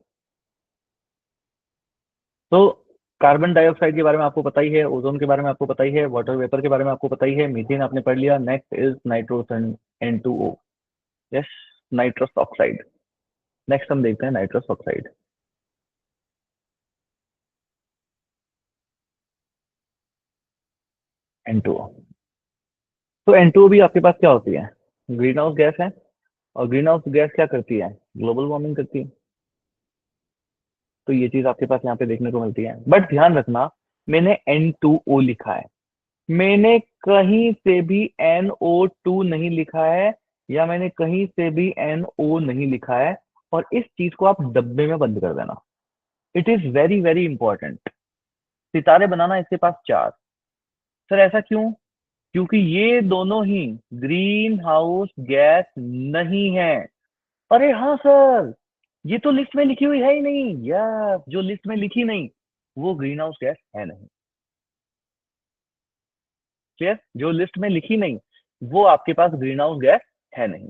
तो कार्बन डाइऑक्साइड के बारे में आपको पता ही है, ओजोन के बारे में आपको पता ही है, वाटर वेपर के बारे में आपको पता ही है, मीथेन आपने पढ़ लिया। Next is nitrogen N2O। Yes, nitrous oxide. Next हम देखते हैं नाइट्रस ऑक्साइड, N2O। तो N2O भी आपके पास क्या होती है? ग्रीन हाउस गैस है। और ग्रीन हाउस गैस क्या करती है? ग्लोबल वार्मिंग करती है। तो ये चीज आपके पास यहाँ पे देखने को मिलती है। बट ध्यान रखना, मैंने N2O लिखा है, मैंने कहीं से भी NO2 नहीं लिखा है, या मैंने कहीं से भी NO नहीं लिखा है। और इस चीज को आप डब्बे में बंद कर देना। It is very very important. सितारे बनाना इसके पास चार। सर ऐसा क्यों? क्योंकि ये दोनों ही ग्रीन हाउस गैस नहीं है। अरे हाँ सर, ये तो लिस्ट में लिखी हुई है ही नहीं, या जो लिस्ट में लिखी नहीं वो ग्रीन हाउस गैस है नहीं। क्लियर? जो लिस्ट में लिखी नहीं वो आपके पास ग्रीन हाउस गैस है नहीं।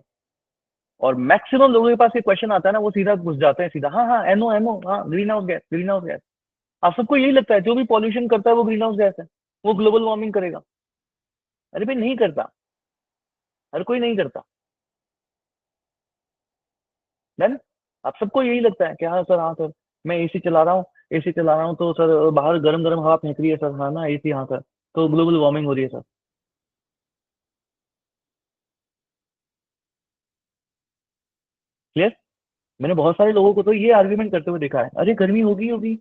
और मैक्सिमम लोगों के पास ये क्वेश्चन आता है ना, वो सीधा घुस जाते हैं सीधा, हाँ हाँ एनओ एमओ, हाँ green house gas, green house gas. आप सबको यही लगता है जो भी पॉल्यूशन करता है वो ग्रीन हाउस गैस है, वो ग्लोबल वार्मिंग करेगा। अरे भाई नहीं करता, हर कोई नहीं करता। देन आप सबको यही लगता है कि हाँ सर मैं एसी चला रहा हूँ, एसी चला रहा हूँ तो सर बाहर गरम गरम हवा फेंक रही है सर, हाँ ना एसी, हाँ सर तो ग्लोबल वार्मिंग हो रही है सर। क्लियर? मैंने बहुत सारे लोगों को तो ये आर्ग्यूमेंट करते हुए देखा है, अरे गर्मी होगी होगी,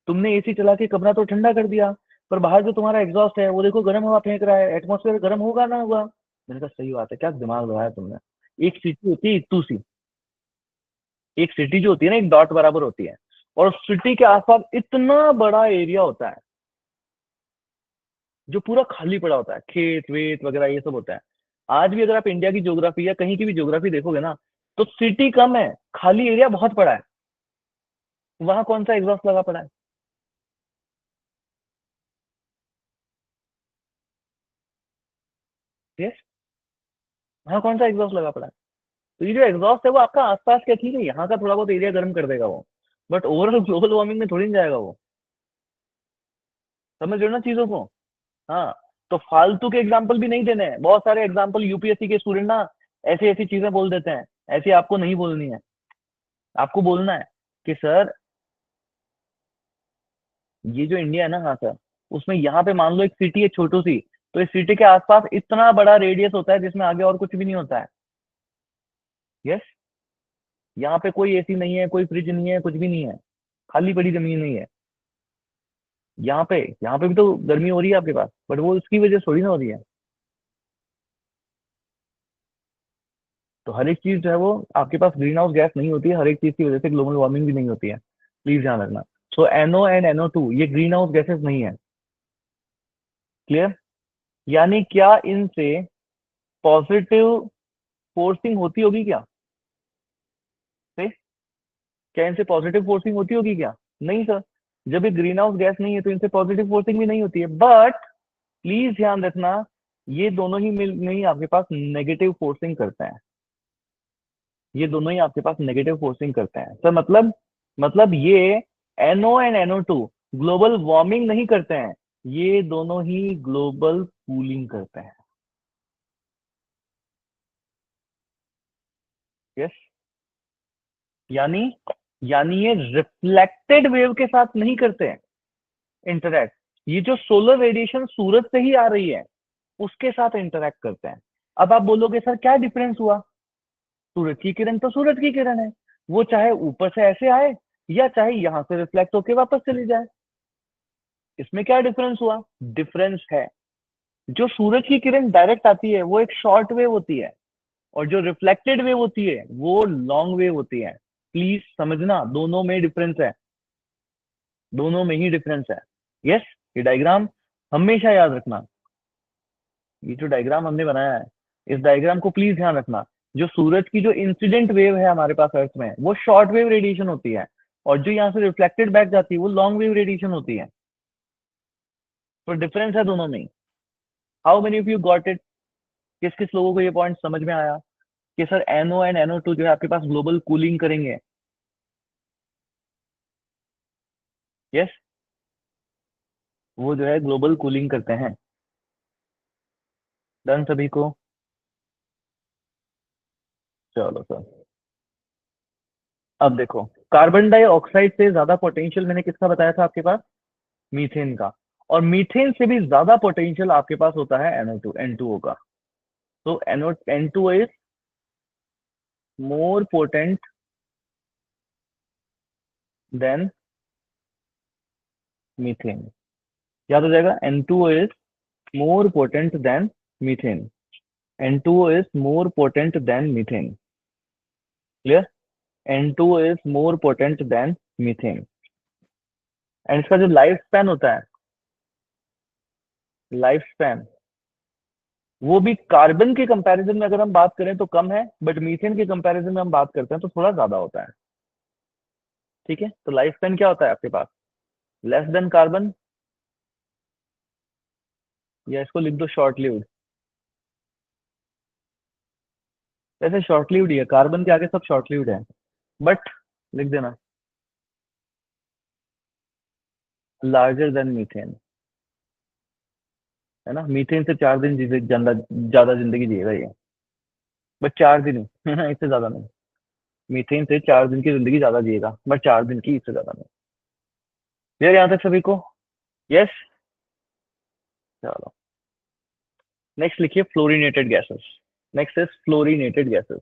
तुमने एसी चला के कमरा तो ठंडा कर दिया, पर बाहर जो तुम्हारा एग्जॉस्ट है वो देखो गर्म हवा फेंक रहा है, एटमोसफेयर गर्म होगा ना होगा। मैंने कहा सही बात है, क्या दिमाग लगाया तुमने। एक सिटी होती है इतू सी, एक सिटी जो होती है ना एक डॉट बराबर होती है, और सिटी के आसपास इतना बड़ा एरिया होता है जो पूरा खाली पड़ा होता है, खेत वेत वगैरह ये सब होता है। आज भी अगर आप इंडिया की ज्योग्राफी या कहीं की भी ज्योग्राफी देखोगे ना, तो सिटी कम है, खाली एरिया बहुत पड़ा है। वहां कौन सा एग्जॉस्ट लगा पड़ा है? Yes? वहां कौन सा एग्जॉस्ट लगा पड़ा है? तो ये जो एग्जॉस्ट है वो आपका आसपास क्या, ठीक है यहाँ का थोड़ा बहुत एरिया गर्म कर देगा वो, बट ओवरऑल ग्लोबल वार्मिंग में थोड़ी नहीं जाएगा वो। समझ रहे हो ना चीजों को? हाँ। तो फालतू के एग्जाम्पल भी नहीं देने हैं, बहुत सारे एग्जाम्पल यूपीएससी के स्टूडेंट ना ऐसी ऐसी चीजें बोल देते हैं, ऐसी आपको नहीं बोलनी है। आपको बोलना है कि सर ये जो इंडिया है ना, हाँ सर, उसमें यहाँ पे मान लो एक सिटी है छोटू सी, तो इस सिटी के आसपास इतना बड़ा रेडियस होता है जिसमें आगे और कुछ भी नहीं होता है। यस। यहाँ पे कोई एसी नहीं है, कोई फ्रिज नहीं है, कुछ भी नहीं है, खाली पड़ी जमीन नहीं है। यहाँ पे भी तो गर्मी हो रही है आपके पास, बट वो उसकी वजह से थोड़ी ना हो रही है। तो हर एक चीज जो है वो आपके पास ग्रीन हाउस गैस नहीं होती है, हर एक चीज की वजह से ग्लोबल वार्मिंग भी नहीं होती है, प्लीज ध्यान रखना। सो एनओ एंड NO2 ये ग्रीन हाउस गैसेस नहीं है। क्लियर? यानी क्या इनसे पॉजिटिव फोर्सिंग होती होगी क्या? से क्या इनसे पॉजिटिव फोर्सिंग होती होगी क्या? नहीं सर। जब ये ग्रीन हाउस गैस नहीं है तो इनसे पॉजिटिव फोर्सिंग भी नहीं होती है, बट प्लीज ध्यान रखना, ये दोनों ही मिल नहीं आपके पास नेगेटिव फोर्सिंग करते हैं। ये दोनों ही आपके पास नेगेटिव फोर्सिंग करते हैं सर, मतलब ये NO and NO2 global warming नहीं करते हैं, ये दोनों ही ग्लोबल कूलिंग करते हैं। यस। यानी यानी ये रिफ्लेक्टेड वेव के साथ नहीं करते हैं इंटरैक्ट, ये जो सोलर रेडिएशन सूरज से ही आ रही है उसके साथ इंटरैक्ट करते हैं। अब आप बोलोगे सर क्या डिफरेंस हुआ, सूरज की किरण तो सूरज की किरण है, वो चाहे ऊपर से ऐसे आए या चाहे यहां से रिफ्लेक्ट होके वापस चली जाए, इसमें क्या डिफरेंस हुआ? डिफरेंस है, जो सूरज की किरण डायरेक्ट आती है वो एक शॉर्ट वेव होती है, और जो रिफ्लेक्टेड वेव होती है वो लॉन्ग वेव होती है। प्लीज समझना, दोनों में डिफरेंस है, दोनों में ही डिफरेंस है। यस। ये डायग्राम हमेशा याद रखना, ये जो डायग्राम हमने बनाया है इस डायग्राम को प्लीज ध्यान रखना। जो सूरज की जो इंसिडेंट वेव है हमारे पास अर्थ में वो शॉर्ट वेव रेडिएशन होती है, और जो यहाँ से रिफ्लेक्टेड बैक जाती है वो लॉन्ग वेव रेडिएशन होती है। तो डिफरेंस है दोनों में ही। How many of you got it? किस किस लोगों को ये पॉइंट समझ में आया कि सर NO एंड NO2 जो है आपके पास ग्लोबल कूलिंग करेंगे? यस, वो जो है ग्लोबल कूलिंग करते हैं। डन सभी को? चलो सर। अब देखो, कार्बन डाइऑक्साइड से ज्यादा पोटेंशियल मैंने किसका बताया था आपके पास? मीथेन का। और मीथेन से भी ज्यादा पोटेंशियल आपके पास होता है NO2 N2O का। तो N2O is more potent then methane. याद हो जाएगा, N2O is more potent then methane. N2O is more potent then methane. Clear? N2O is more potent then methane. And इसका जो लाइफ स्पैन होता है, लाइफ स्पैन, वो भी कार्बन के कंपैरिजन में अगर हम बात करें तो कम है, बट मीथेन के कंपैरिजन में हम बात करते हैं तो थोड़ा ज्यादा होता है। ठीक है, तो लाइफ स्पैन क्या होता है आपके पास, लेस देन कार्बन, या इसको लिख दो शॉर्ट लिव्ड। वैसे शॉर्ट लिव्ड ही है, कार्बन के आगे सब शॉर्ट लिव्ड है, बट लिख देना लार्जर देन मीथेन। है ना, मीथेन से 4 दिन ज्यादा ज्यादा जिंदगी जिएगा ये, बट 4 दिन ही इससे ज्यादा नहीं। मीथेन से 4 दिन की जिंदगी ज्यादा जिएगा, बट 4 दिन की, इससे ज्यादा नहीं। क्लियर यहाँ तक सभी को? यस। चलो, नेक्स्ट लिखिए fluorinated gases. Next is fluorinated gases.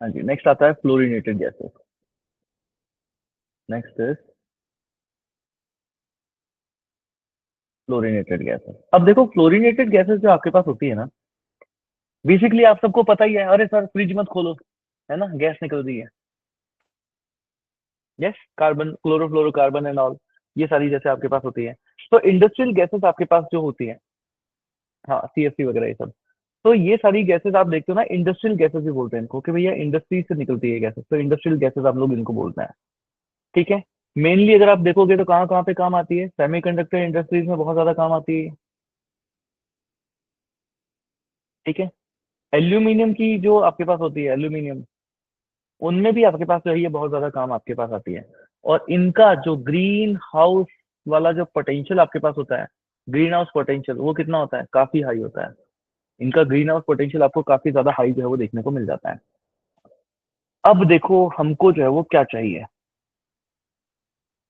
हाँ जी, नेक्स्ट आता है fluorinated gases. Next is fluorinated gases. अब देखो, फ्लोरिनेटेड गैसेस जो आपके पास होती है ना, बेसिकली आप सबको पता ही है, अरे सर फ्रिज मत खोलो, है ना, गैस निकल रही है। Yes, carbon, chlorofluorocarbon and all, ये सारी जैसे आपके पास होती है। तो इंडस्ट्रियल गैसेस आपके पास जो होती है, हाँ, सीएफसी वगैरह ये सब, तो ये सारी गैसेस आप देखते हो ना, इंडस्ट्रियल गैसेस भी बोलते हैं इनको, कि भैया इंडस्ट्री से निकलती है गैसेस, तो इंडस्ट्रियल गैसेस आप लोग इनको बोलते हैं। ठीक है, मेनली अगर आप देखोगे तो कहाँ कहाँ पे काम आती है, सेमीकंडक्टर इंडस्ट्रीज में बहुत ज्यादा काम आती है। ठीक है, एल्यूमिनियम की जो आपके पास होती है, एल्यूमिनियम, उनमें भी आपके पास जो है ये बहुत ज्यादा काम आपके पास आती है। और इनका जो ग्रीन हाउस वाला जो पोटेंशियल आपके पास होता है, ग्रीन हाउस पोटेंशियल, वो कितना होता है, काफी हाई होता है। इनका ग्रीन हाउस पोटेंशियल आपको काफी ज्यादा हाई जो है वो देखने को मिल जाता है। अब देखो हमको जो है वो क्या चाहिए।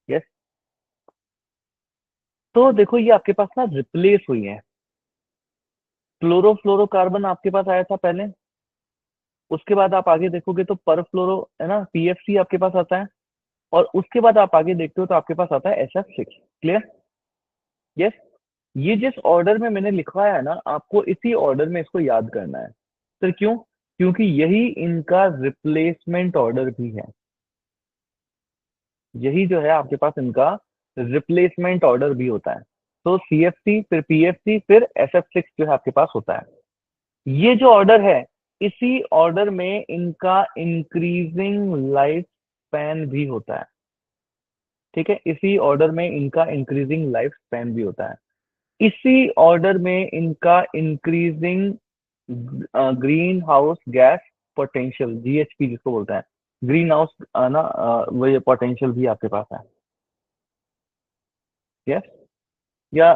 यस, तो देखो ये आपके पास ना रिप्लेस हुई है। क्लोरोफ्लोरोकार्बन आपके पास आया था पहले, उसके बाद आप आगे देखोगे तो परफ्लोरो, है ना, पीएफसी आपके पास आता है, और उसके बाद आप आगे देखते हो तो आपके पास आता है SF6। क्लियर? यस। ये जिस ऑर्डर में मैंने लिखवाया है ना, आपको इसी ऑर्डर में इसको याद करना है। सर क्यों? क्योंकि यही इनका रिप्लेसमेंट ऑर्डर भी है। यही जो है आपके पास इनका रिप्लेसमेंट ऑर्डर भी होता है। तो CFC, फिर PFC, फिर SF6 जो है आपके पास होता है। ये जो ऑर्डर है, इसी ऑर्डर में इनका इंक्रीजिंग लाइफ स्पैन भी होता है। ठीक है, इसी ऑर्डर में इनका इंक्रीजिंग लाइफ स्पैन भी होता है। इसी ऑर्डर में इनका increasing green house gas potential, GHP जिसको बोलते हैं, ग्रीन हाउस ना, वो ये पोटेंशियल भी आपके पास है। यस, या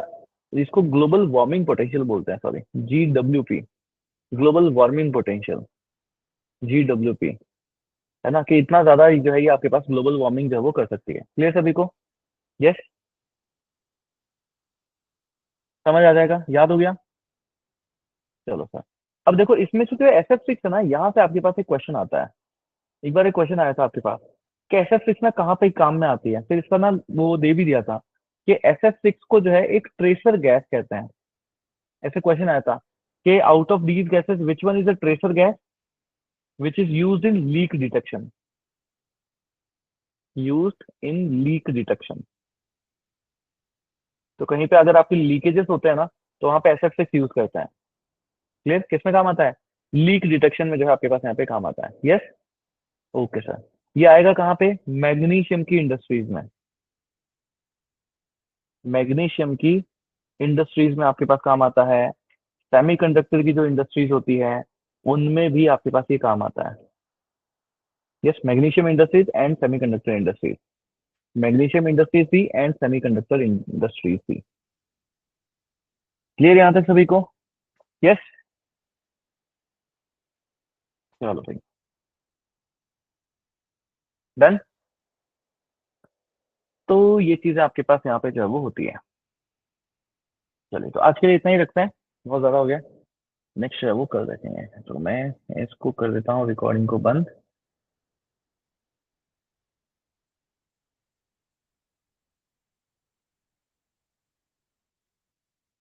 इसको ग्लोबल वार्मिंग पोटेंशियल बोलते हैं, sorry, GWP, global warming potential, GWP। है ना, कि इतना ज्यादा जो है ये आपके पास ग्लोबल वार्मिंग जो है वो कर सकती है। क्लियर सभी को? यस, समझ आ जाएगा, याद हो गया? चलो सर, अब देखो इसमें से जो SF6 है ना, यहाँ से आपके पास एक क्वेश्चन आता है। एक बार एक क्वेश्चन आया था आपके पास कि SF6 ना कहाँ पे काम में आती है, फिर इसका ना वो दे भी दिया था कि SF6 को जो है एक ट्रेसर गैस कहते हैं। ऐसे क्वेश्चन आया था कि out of these gases which one is a tracer gas which is used in leak detection, used in leak detection. तो कहीं पे अगर आपके लीकेजेस होते हैं ना, तो वहां पे SF6 यूज करते हैं। क्लियर? किस में काम आता है? लीक डिटेक्शन में जो है आपके पास यहाँ पे काम आता है। Yes, okay sir. ये आएगा कहाँ पे? मैग्नीशियम की इंडस्ट्रीज में। मैग्नीशियम की इंडस्ट्रीज में आपके पास काम आता है। सेमीकंडक्टर की जो इंडस्ट्रीज होती है, उनमें भी आपके पास ये काम आता है। Yes, magnesium industries and semiconductor industries, magnesium industries भी एंड सेमीकंडक्टर इंडस्ट्रीज भी। क्लियर यहाँ तक सभी को? यस। चलो भाई, डन। तो ये चीजें आपके पास यहाँ पे जो है वो होती है। चलिए, तो आज के लिए इतना ही रखते हैं, बहुत ज्यादा हो गया। नेक्स्ट है वो कर देते हैं, तो मैं इसको कर देता हूँ रिकॉर्डिंग को बंद।